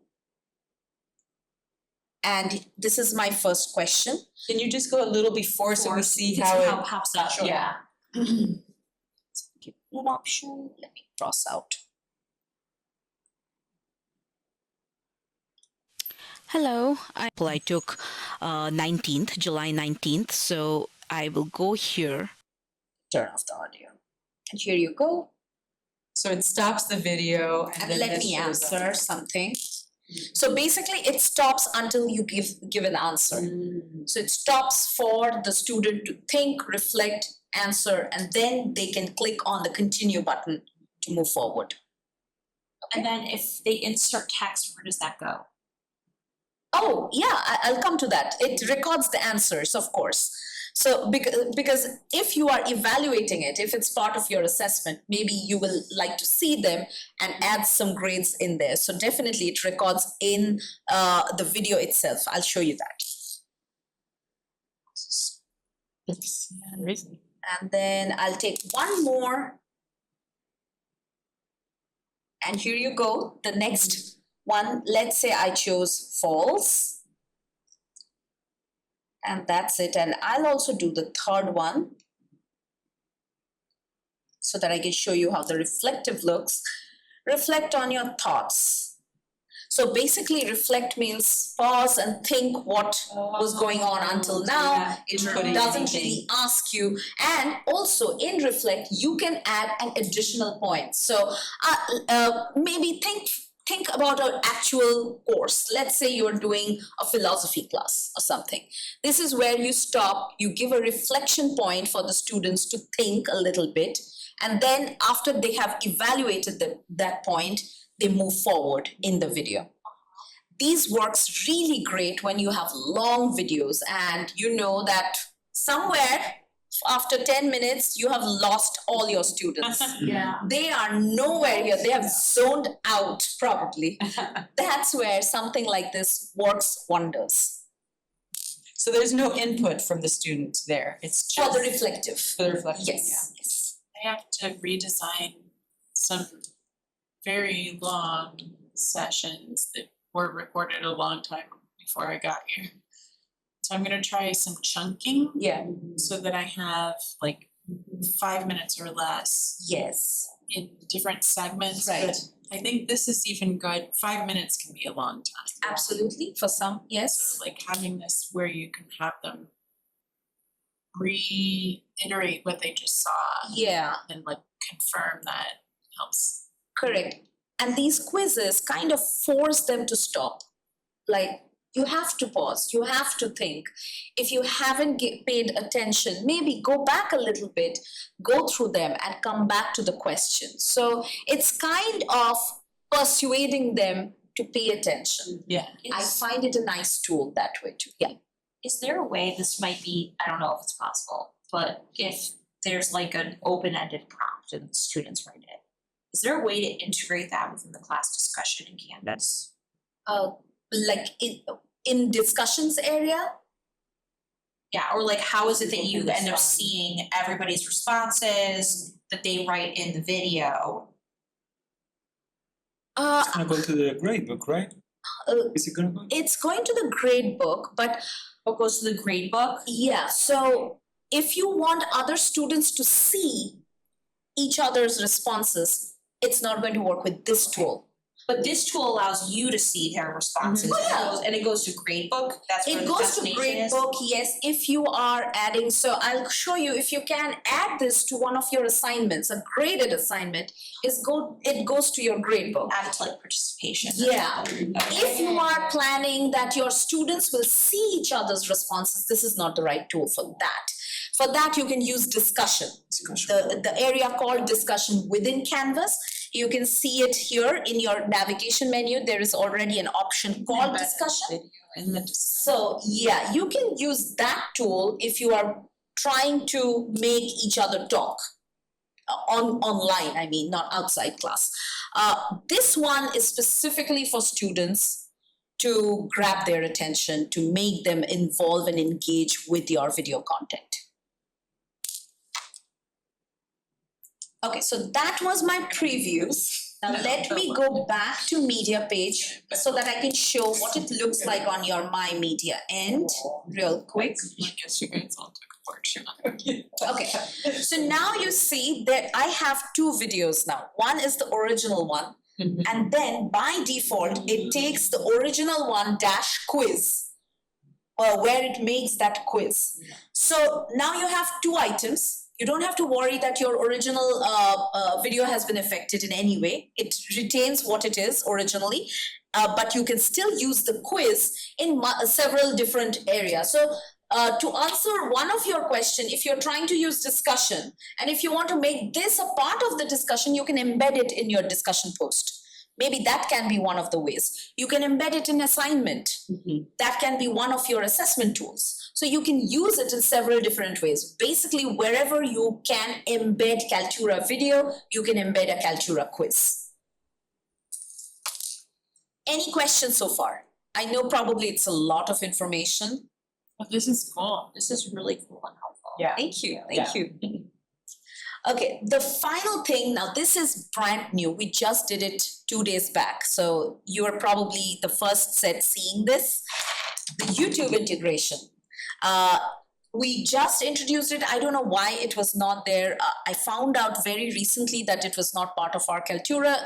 And this is my first question. Can you just go a little before so we see how How it, it pops up. Sure. yeah. Give me an option. Let me cross out. Hello. I took 19th, July 19th. So I will go here. Turn off the audio. And here you go. So it stops the video and And then let this me shows up. answer something. So basically it stops until you give an answer. So it stops for the student to think, reflect, answer, and then they can click on the continue button to move forward. And then if they insert text, where does that go? Oh, yeah, I'll come to that. It records the answers, of course. So because if you are evaluating it, if it's part of your assessment, maybe you will like to see them and add some grades in there. So definitely it records in the video itself. I'll show you that. And then I'll take one more. And here you go. The next one, let's say I chose false. And that's it. And I'll also do the third one so that I can show you how the reflective looks. Reflect on your thoughts. So basically reflect means pause and think what was going on until now. Yeah, It inputting doesn't anything. really ask you. And also in reflect, you can add an additional point. So maybe think about an actual course. Let's say you're doing a philosophy class or something. This is where you stop, you give a reflection point for the students to think a little bit. And then after they have evaluated that point, they move forward in the video. These works really great when you have long videos and you know that somewhere after 10 minutes, you have lost all your students. Yeah. They are nowhere here. They have zoned out probably. That's where something like this works wonders. So there's no input from the student there. It's For just the reflective. for the reflection. Yes, yes. I have to redesign some very long sessions that were recorded a long time before I got here. So I'm gonna try some chunking Yeah. so that I have like 5 minutes or less Yes. in different segments. Right. But I think this is even good. 5 minutes can be a long time. Absolutely. For some, yes. So like having this where you can have them reiterate what they just saw Yeah. and like confirm that helps. Correct. And these quizzes kind of force them to stop. Like, you have to pause, you have to think. If you haven't paid attention, maybe go back a little bit, go through them and come back to the question. So it's kind of persuading them to pay attention. Yeah. I find it a nice tool that way too. Yeah. Is there a way, this might be, I don't know if it's possible, but if there's like an open-ended prompt and the students write it, is there a way to integrate that within the class discussion in Canvas? Like in discussions area? Yeah, or like how is it that you end up seeing everybody's responses that they write in the video? It's gonna go to the grade book, right? Is it gonna go? It's going to the grade book, but Or goes to the grade book? yeah, so if you want other students to see each other's responses, it's not going to work with this tool. But this tool allows you to see their responses. Oh, yeah. And it goes to grade book, that's where It the goes to destination grade is? book, yes, if you are adding, so I'll show you, if you can add this to one of your assignments, a graded assignment, it goes to your grade book. Add it to like participation. Yeah. Okay. If you are planning that your students will see each other's responses, this is not the right tool for that. For that, you can use discussion. The area called discussion within Canvas. You can see it here in your navigation menu. There is already an option called discussion. And then So yeah, you can use that tool if you are trying to make each other talk online, I mean, not outside class. This one is specifically for students to grab their attention, to make them involve and engage with your video content. Okay, so that was my previews. Now let me go back to media page so that I can show what it looks like on your My Media end real quick. I guess you guys all took a portion. Okay, so now you see that I have two videos now. One is the original one, and then by default, it takes the original one dash quiz, where it makes that quiz. So now you have two items. You don't have to worry that your original video has been affected in any way. It retains what it is originally, but you can still use the quiz in several different areas. So to answer one of your question, if you're trying to use discussion, and if you want to make this a part of the discussion, you can embed it in your discussion post. Maybe that can be one of the ways. You can embed it in assignment. That can be one of your assessment tools. So you can use it in several different ways. Basically, wherever you can embed Kaltura video, you can embed a Kaltura quiz. Any questions so far? I know probably it's a lot of information. But this is cool. This is really cool and helpful. Yeah. Thank you, thank you. Okay, the final thing, now this is brand new. We just did it 2 days back. So you are probably the first set seeing this. The YouTube integration. We just introduced it. I don't know why it was not there. I found out very recently that it was not part of our Kaltura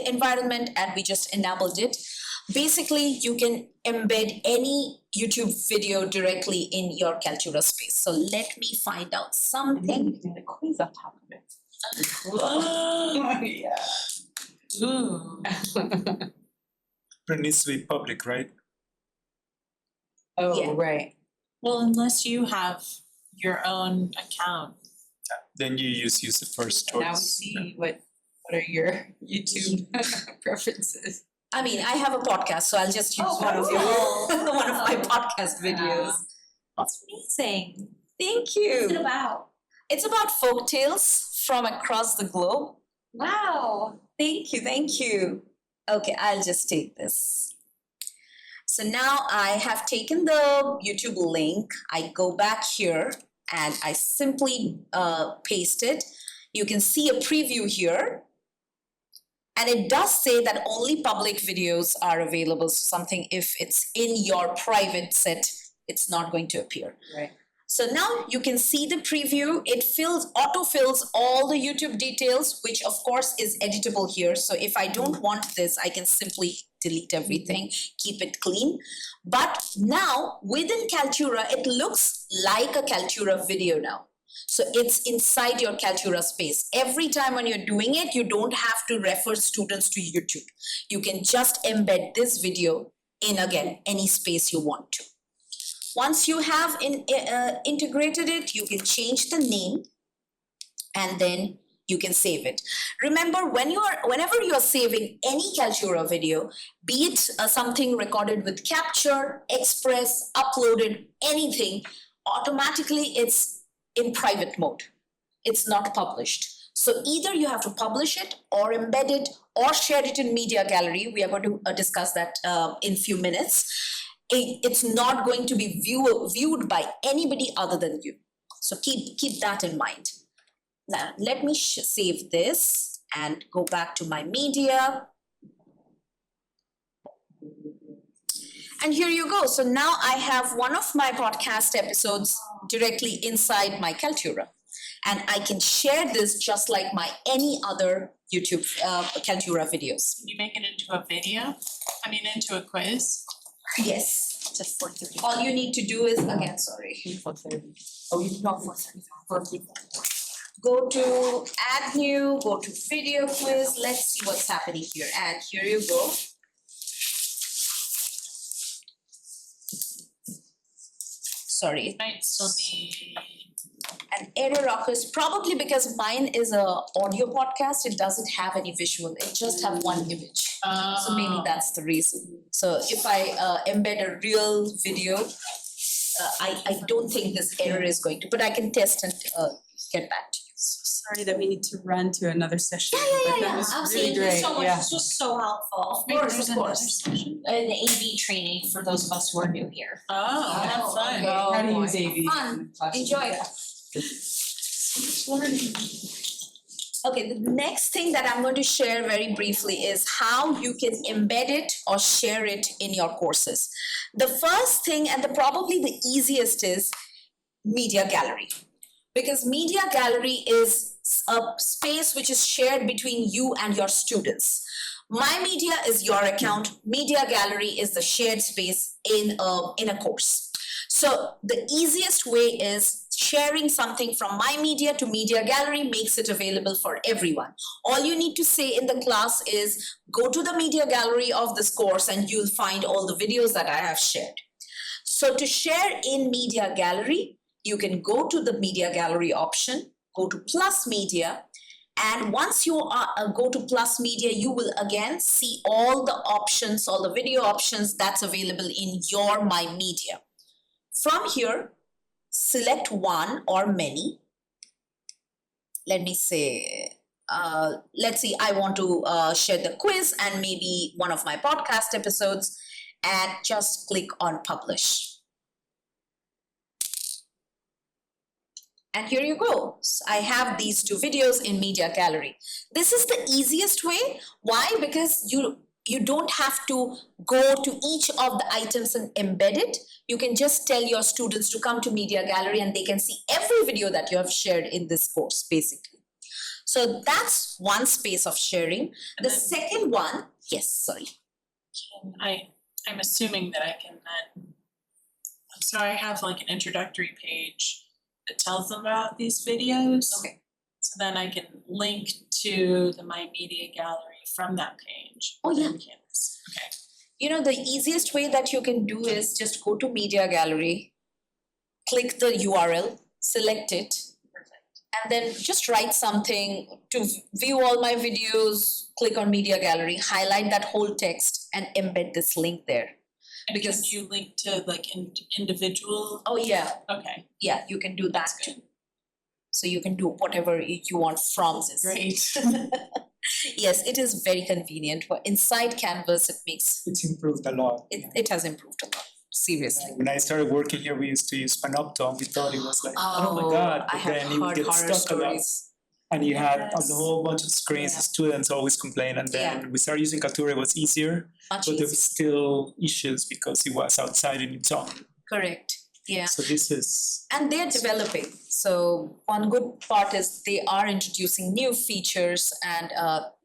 environment, and we just enabled it. Basically, you can embed any YouTube video directly in your Kaltura space. So let me find out something. The quiz on top of it. Yeah. Ooh. But it needs to be public, right? Oh, Yeah. right. Well, unless you have your own account. Then you use the first choice. Now we see what are your YouTube preferences. I mean, I have a podcast, so I'll just use Oh, one of your cool. one of my podcast videos. That's amazing. Thank What's it you. about? It's about folk tales from across the globe. Wow. Thank you, thank you. Okay, I'll just take this. So now I have taken the YouTube link. I go back here and I simply paste it. You can see a preview here. And it does say that only public videos are available. So something, if it's in your private set, it's not going to appear. Right. So now you can see the preview. It auto-fills all the YouTube details, which of course is editable here. So if I don't want this, I can simply delete everything, keep it clean. But now within Kaltura, it looks like a Kaltura video now. So it's inside your Kaltura space. Every time when you're doing it, you don't have to refer students to YouTube. You can just embed this video in, again, any space you want to. Once you have integrated it, you can change the name and then you can save it. Remember, whenever you're saving any Kaltura video, be it something recorded with Capture, Express, uploaded, anything, automatically it's in private mode. It's not published. So either you have to publish it or embed it or share it in Media Gallery. We are going to discuss that in a few minutes. It's not going to be viewed by anybody other than you. So keep that in mind. Now, let me save this and go back to my media. And here you go. So now I have one of my podcast episodes directly inside my Kaltura. And I can share this just like any other YouTube Kaltura videos. Can you make it into a video? I mean, into a quiz? Yes. Just 4:30. All you need to do is, again, sorry. 4:30. Oh, you know 4:30. Go to add new, go to video quiz. Let's see what's happening here. And here you go. Sorry. It might still be. An error occurs probably because mine is a audio podcast. It doesn't have any visual. It just have one image. So maybe that's the reason. So if I embed a real video, I don't think this error is going to, but I can test and get back to you. So sorry that we need to run to another session. Yeah, but that was really Thank you great, so much, yeah. this was so helpful. Of course, of course. An AV training for those of us who are new here. Oh, have fun. okay. How to boy. use AV. Fun. Enjoy. Okay, the next thing that I'm going to share very briefly is how you can embed it or share it in your courses. The first thing, and probably the easiest, is media gallery. Because media gallery is a space which is shared between you and your students. My Media is your account. Media gallery is the shared space in a course. So the easiest way is sharing something from My Media to Media Gallery makes it available for everyone. All you need to say in the class is go to the Media Gallery of this course and you'll find all the videos that I have shared. So to share in Media Gallery, you can go to the Media Gallery option, go to Plus Media, and once you go to Plus Media, you will again see all the options, all the video options that's available in your My Media. From here, select one or many. Let me say, let's see, I want to share the quiz and maybe one of my podcast episodes, and just click on publish. And here you go. I have these two videos in Media Gallery. This is the easiest way. Why? Because you don't have to go to each of the items and embed it. You can just tell your students to come to Media Gallery and they can see every video that you have shared in this course, basically. So that's one space of sharing. The second one, yes, sorry. I'm assuming that I can then, so I have like an introductory page that tells them about these videos. Okay. So then I can link to the My Media Gallery from that page. Oh, yeah. on Canvas. Okay. You know, the easiest way that you can do is just go to Media Gallery, click the URL, select it, and then just write something to view all my videos, click on Media Gallery, highlight that whole text and embed this link there. And Because- can you link to like individual? Oh yeah, Okay. yeah, you can do that too. So you can do whatever you want from this. Great. Yes, it is very convenient. But inside Canvas, It's improved a lot. it has improved a lot, seriously. When I started working here, we used to use Panopto, and we thought it was like, oh my God, I but have then you heard get horror stuck a lot. stories. And you had a Yes. whole bunch of screens, Yeah. students always complain, and then we started using Kaltura, it was easier, Much but there easier. was still issues because it was outside in its own. Correct, yeah. So this is, And they're developing. So one good part is they are introducing new features, and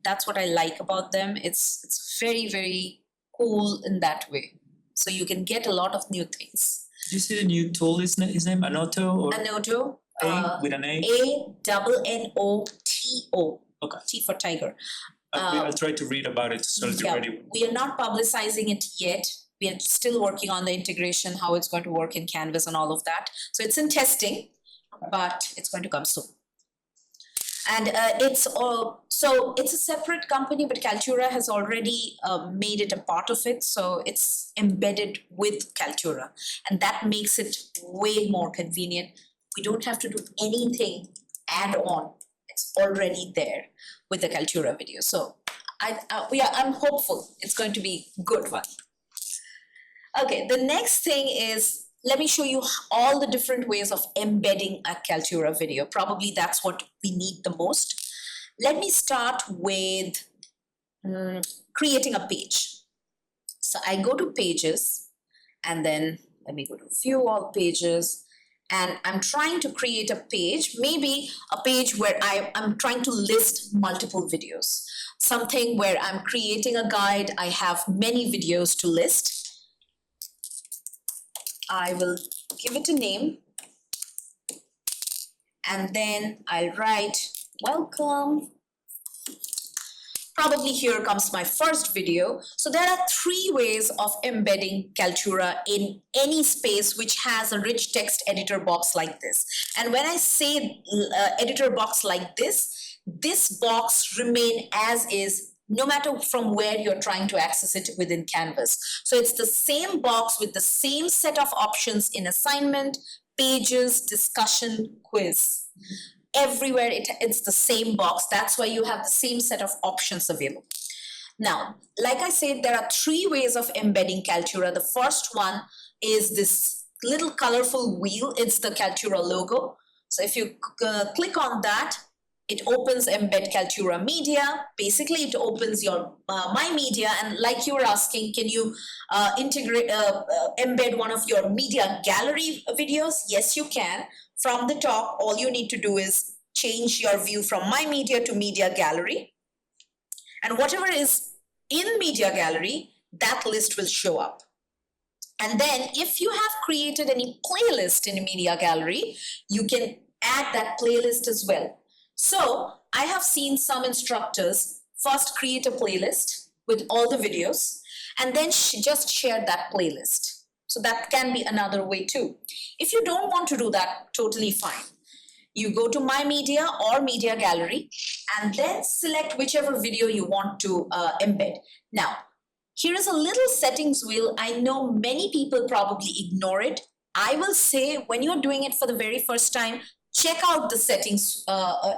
that's what I like about them. It's very, very cool in that way. So you can get a lot of new things. did you see the new tool, his name, Anoto, or Anoto, A, with an A? ANNOTO. Okay. T for tiger. I'll try to read about it so it's Yeah, ready. we are not publicizing it yet. We are still working on the integration, how it's going to work in Canvas and all of that. So it's in testing, but it's going to come soon. And so it's a separate company, but Kaltura has already made it a part of it. So it's embedded with Kaltura, and that makes it way more convenient. We don't have to do anything add on. It's already there with the Kaltura video. So I'm hopeful it's going to be a good one. Okay, the next thing is, let me show you all the different ways of embedding a Kaltura video. Probably that's what we need the most. Let me start with creating a page. So I go to pages, and then let me go to view all pages, and I'm trying to create a page, maybe a page where I'm trying to list multiple videos. Something where I'm creating a guide, I have many videos to list. I will give it a name, and then I'll write welcome. Probably here comes my first video. So there are 3 ways of embedding Kaltura in any space which has a rich text editor box like this. And when I say editor box like this box remain as is no matter from where you're trying to access it within Canvas. So it's the same box with the same set of options in assignment, pages, discussion, quiz. Everywhere it's the same box. That's why you have the same set of options available. Now, like I said, there are 3 ways of embedding Kaltura. The first one is this little colorful wheel. It's the Kaltura logo. So if you click on that, it opens Embed Kaltura Media. Basically, it opens your My Media, and like you were asking, can you embed one of your media gallery videos? Yes, you can. From the top, all you need to do is change your view from My Media to Media Gallery. And whatever is in Media Gallery, that list will show up. And then if you have created any playlist in Media Gallery, you can add that playlist as well. So I have seen some instructors first create a playlist with all the videos and then just share that playlist. So that can be another way too. If you don't want to do that, totally fine. You go to My Media or Media Gallery and then select whichever video you want to embed. Now, here is a little settings wheel. I know many people probably ignore it. I will say when you're doing it for the very first time, check out the settings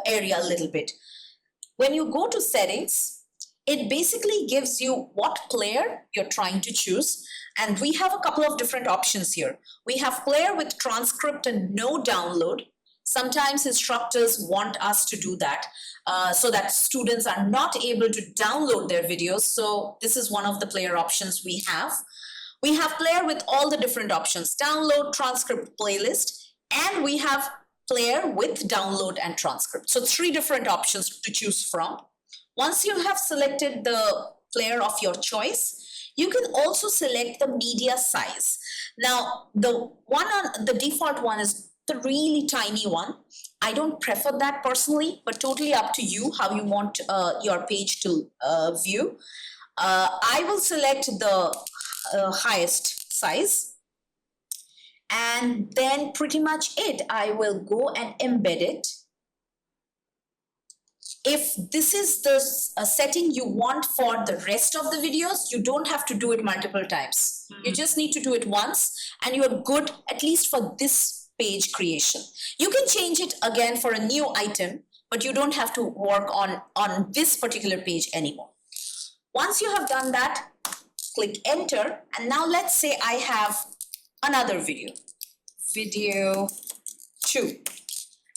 area a little bit. When you go to settings, it basically gives you what player you're trying to choose. And we have a couple of different options here. We have player with transcript and no download. Sometimes instructors want us to do that so that students are not able to download their videos. So this is one of the player options we have. We have player with all the different options, download, transcript, playlist, and we have player with download and transcript. So 3 different options to choose from. Once you have selected the player of your choice, you can also select the media size. Now, the default one is the really tiny one. I don't prefer that personally, but totally up to you how you want your page to view. I will select the highest size. And then pretty much it. I will go and embed it. If this is the setting you want for the rest of the videos, you don't have to do it multiple times. You just need to do it once and you're good at least for this page creation. You can change it again for a new item, but you don't have to work on this particular page anymore. Once you have done that, click enter. And now let's say I have another video 2.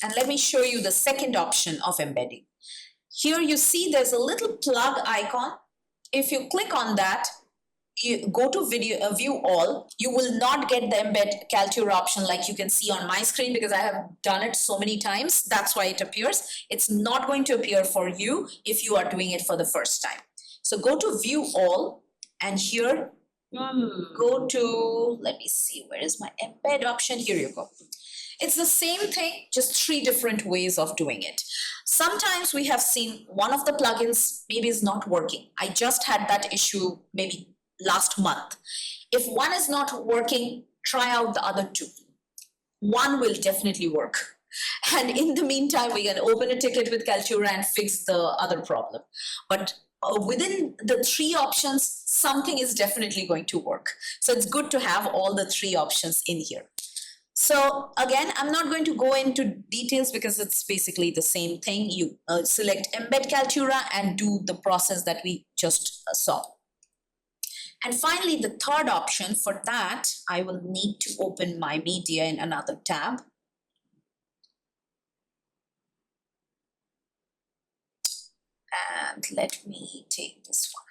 And let me show you the second option of embedding. Here you see there's a little plug icon. If you click on that, you go to video view all, you will not get the embed Kaltura option like you can see on my screen because I have done it so many times. That's why it appears. It's not going to appear for you if you are doing it for the first time. So go to view all and here go to, let me see, where is my embed option? Here you go. It's the same thing, just 3 different ways of doing it. Sometimes we have seen one of the plugins maybe is not working. I just had that issue maybe last month. If one is not working, try out the other 2. One will definitely work. And in the meantime, we can open a ticket with Kaltura and fix the other problem. But within the 3 options, something is definitely going to work. So it's good to have all the 3 options in here. So again, I'm not going to go into details because it's basically the same thing. You select Embed Kaltura and do the process that we just saw. And finally, the third option for that, I will need to open my media in another tab. And let me take this one.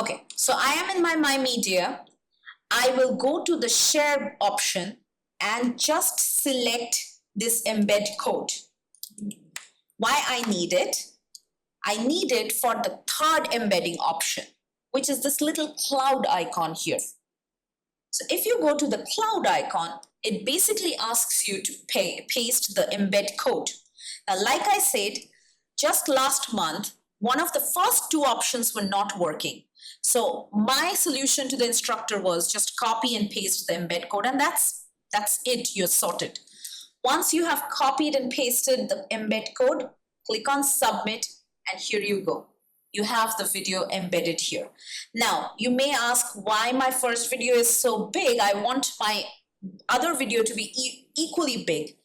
Okay, so I am in my media. I will go to the share option and just select this embed code. Why I need it? I need it for the third embedding option, which is this little cloud icon here. So if you go to the cloud icon, it basically asks you to paste the embed code. Now, like I said, just last month, one of the first 2 options were not working. So my solution to the instructor was just copy and paste the embed code, and that's it, you're sorted. Once you have copied and pasted the embed code, click on submit, and here you go. You have the video embedded here. Now, you may ask why my first video is so big. I want my other video to be equally big.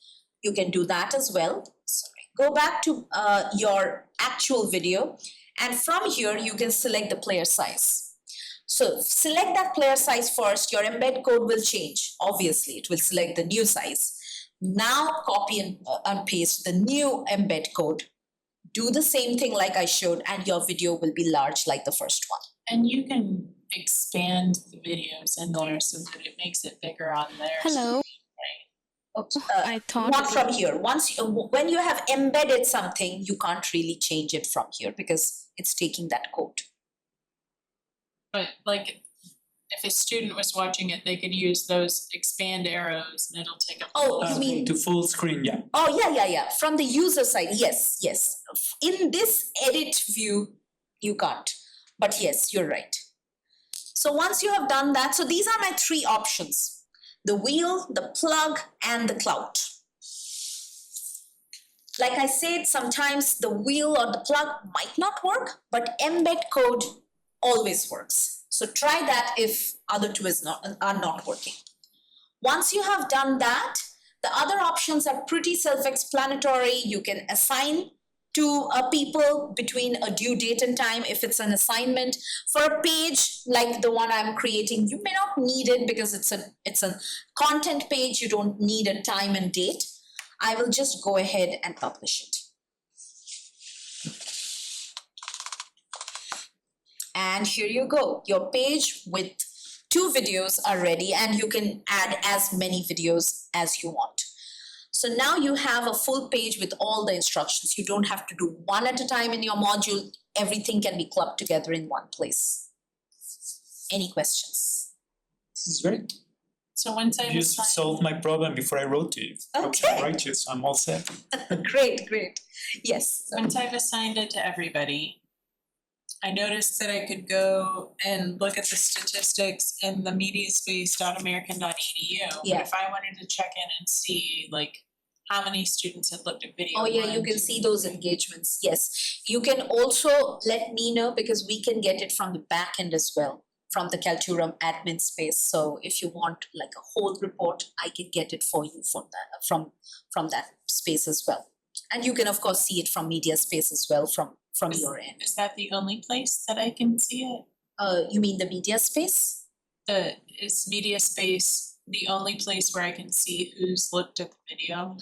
You can do that as well. Sorry. Go back to your actual video, and from here you can select the player size. So select that player size first. Your embed code will change. Obviously, it will select the new size. Now copy and paste the new embed code. Do the same thing like I showed, and your video will be large like the first one. And you can expand the videos in there so that it makes it bigger on there. Hello. I thought Not from here. When you have embedded something, you can't really change it from here because it's taking that code. But like, if a student was watching it, they could use those expand arrows and it'll take up. Oh, you mean To full screen, yeah. Oh, yeah. From the user side, yes. In this edit view, you can't. But yes, you're right. So once you have done that, so these are my three options: the wheel, the plug, and the clout. Like I said, sometimes the wheel or the plug might not work, but embed code always works. So try that if other two are not working. Once you have done that, the other options are pretty self-explanatory. You can assign to people between a due date and time if it's an assignment. For a page like the one I'm creating, you may not need it because it's a content page. You don't need a time and date. I will just go ahead and publish it. And here you go. Your page with 2 videos are ready, and you can add as many videos as you want. So now you have a full page with all the instructions. You don't have to do one at a time in your module. Everything can be clubbed together in one place. Any questions? This is great. So once I You just solved my problem before I wrote to you. Okay. Right, so I'm all set. Great. Yes. Once I've assigned it to everybody, I noticed that I could go and look at the statistics in the mediaspace.american.edu. Yeah. But if I wanted to check in and see like how many students had looked at video. Oh yeah, you can see those engagements. Yes. You can also let me know because we can get it from the back end as well, from the Kaltura admin space. So if you want like a whole report, I can get it for you from that space as well. And you can of course see it from media space as well from your end. Is that the only place that I can see it? You mean the media space? Is media space the only place where I can see who's looked at the video?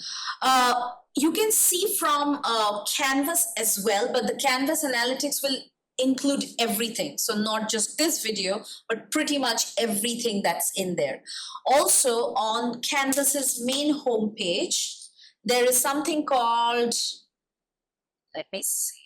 You can see from Canvas as well, but the Canvas analytics will include everything. So not just this video, but pretty much everything that's in there. Also on Canvas's main homepage, there is something called, let me see,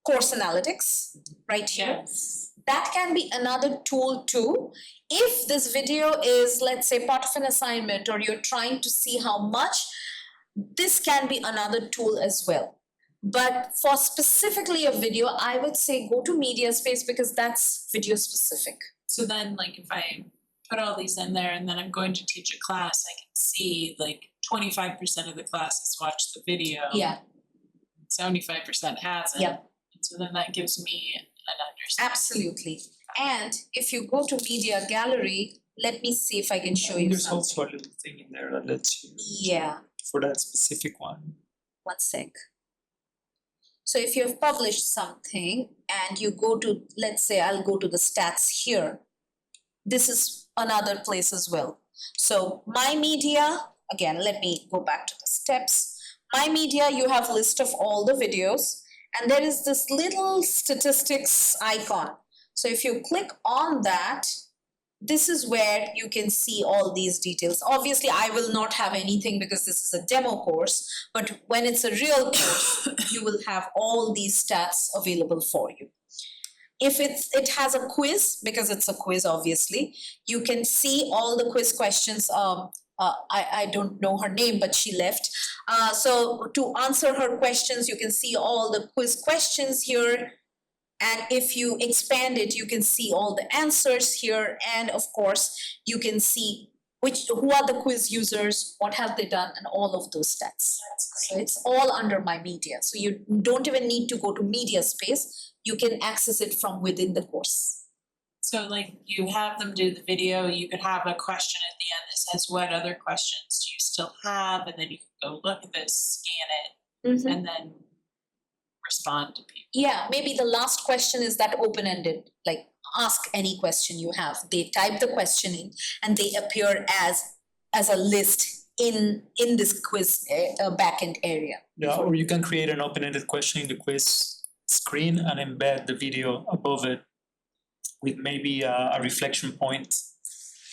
course analytics right here. Yes. That can be another tool too. If this video is, let's say, part of an assignment or you're trying to see how much, this can be another tool as well. But for specifically a video, I would say go to media space because that's video specific. So then like if I put all these in there and then I'm going to teach a class, I can see like 25% of the class has watched the video. Yeah. 75% hasn't. Yep. So then that gives me an understanding. Absolutely. And if you go to media gallery, let me see if I can show you There's something. also a little thing in there that lets you, Yeah, for that specific one. one sec. So if you have published something and you go to, let's say I'll go to the stats here. This is another place as well. So my media, again, let me go back to the steps. My media, you have a list of all the videos and there is this little statistics icon. So if you click on that, this is where you can see all these details. Obviously, I will not have anything because this is a demo course, but when it's a real course, you will have all these stats available for you. If it has a quiz, because it's a quiz, obviously, you can see all the quiz questions. I don't know her name, but she left. So to answer her questions, you can see all the quiz questions here. And if you expand it, you can see all the answers here. And of course, you can see who are the quiz users, what have they done, and all of those stats. So it's all under My Media. So you don't even need to go to media space. You can access it from within the course. So like you have them do the video, you could have a question at the end that says, what other questions do you still have? And then you can go look at this, scan it, and then respond to people. Yeah, maybe the last question is that open-ended, like ask any question you have. They type the question in and they appear as a list in this quiz backend area. Yeah, or you can create an open-ended question in the quiz screen and embed the video above it with maybe a reflection point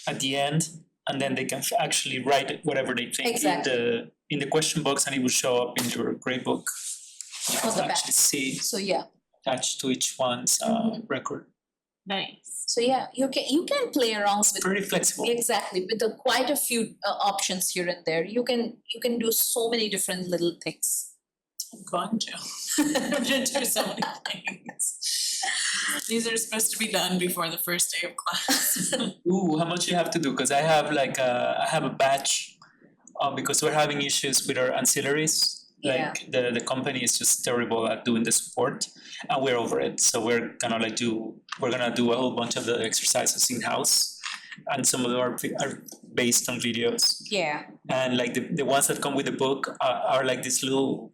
at the end, and then they can actually write whatever they think in the question box, and it will show up in your gradebook. You On the can back. actually see So yeah. attached to each one's record. Nice. So yeah, you can play around with Pretty flexible. exactly with quite a few options here and there. You can do so many different little things. I'm going to. I'm gonna do so many things. These are supposed to be done before the first day of class. Ooh, how much you have to do? Because I have I have a batch because we're having issues with our ancillaries. Like the company is just terrible at doing the support, and we're over it. So we're gonna we're gonna do a whole bunch of the exercises in house, and some of them are based on videos. Yeah. And like the ones that come with the book are like these little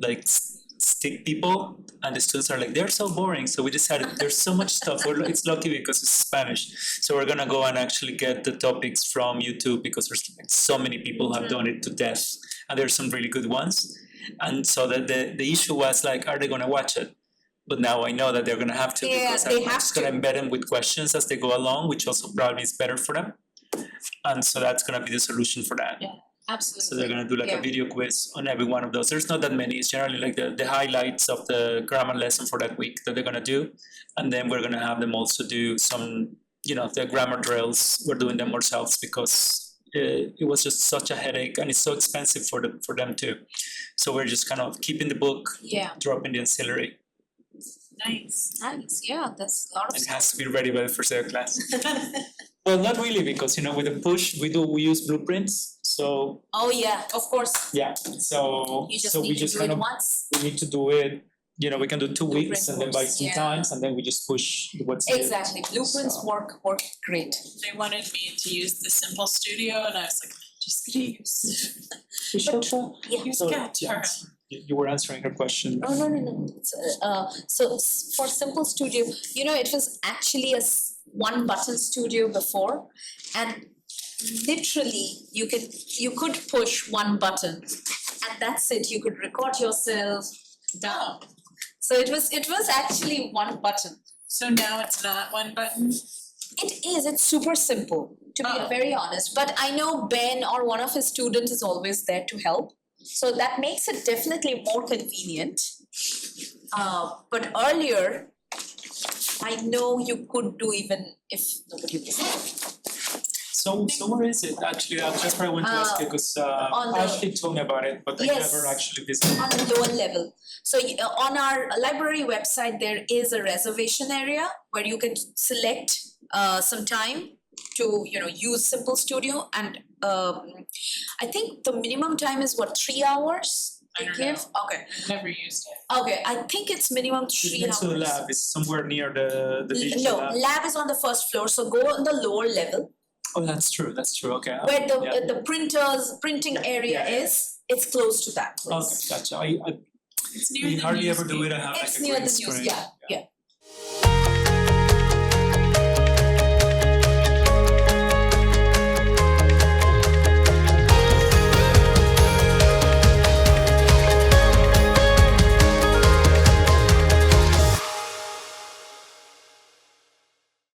like stick people, and the students are like, they're so boring. So we decided there's so much stuff. It's lucky because it's Spanish. So we're gonna go and actually get the topics from YouTube, because there's like so many people have done it to death, and there's some really good ones. And so that the issue was like, are they gonna watch it? But now I know that they're gonna have to, because I'm just gonna embed them with questions as they go along, which also probably is better for them. And so that's gonna be the solution for that. Yeah. Absolutely. So they're gonna do like a video quiz on every one of those. There's not that many. It's generally like the highlights of the grammar lesson for that week that they're gonna do, and then we're gonna have them also do some, the grammar drills. We're doing them ourselves because it was just such a headache, and it's so expensive for them too. So we're just kind of keeping the book, dropping the ancillary. Nice. Yeah, that's a lot of It stuff. has to be ready by the first day of class. Well, not really, because with the push we use blueprints. So Oh yeah, of course. yeah, so You just so need we to just do kind it of once. we need to do it. We can do 2 weeks and then by Blueprint 2 works, times, and then we just push what's needed. Exactly. Blueprints So- work great. They wanted me to use the Simple Studio, and I was like, just gonna use So, Kaltura. you were answering her question. Oh no. So for Simple Studio, it was actually a one button studio before, and literally you could push one button, and that's it. You could record yourself. Done. So it was actually one button. So now it's not one button? It is. It's super simple, to be very honest. But I know Ben or one of his students is always there to help. So that makes it definitely more convenient. But earlier, I know you could do even if nobody was there. So where is it actually? That's what I want to ask you, because on the- Ashley told me about it, but I Yes. never actually visited. On the lower level. So on our library website, there is a reservation area where you can select some time to use Simple Studio, and I think the minimum time is 3 hours I they don't give? Okay. I've never used it. Okay, I think it's minimum It's 3 next to the hours. lab. It's somewhere near the digital No, lab. lab is on the first floor, so go on the lower level Oh, that's true. Okay. where Yeah. the printing area is. It's close to that place. Okay, gotcha. It's We hardly ever do it. I have It's like a near green the news, screen. yeah.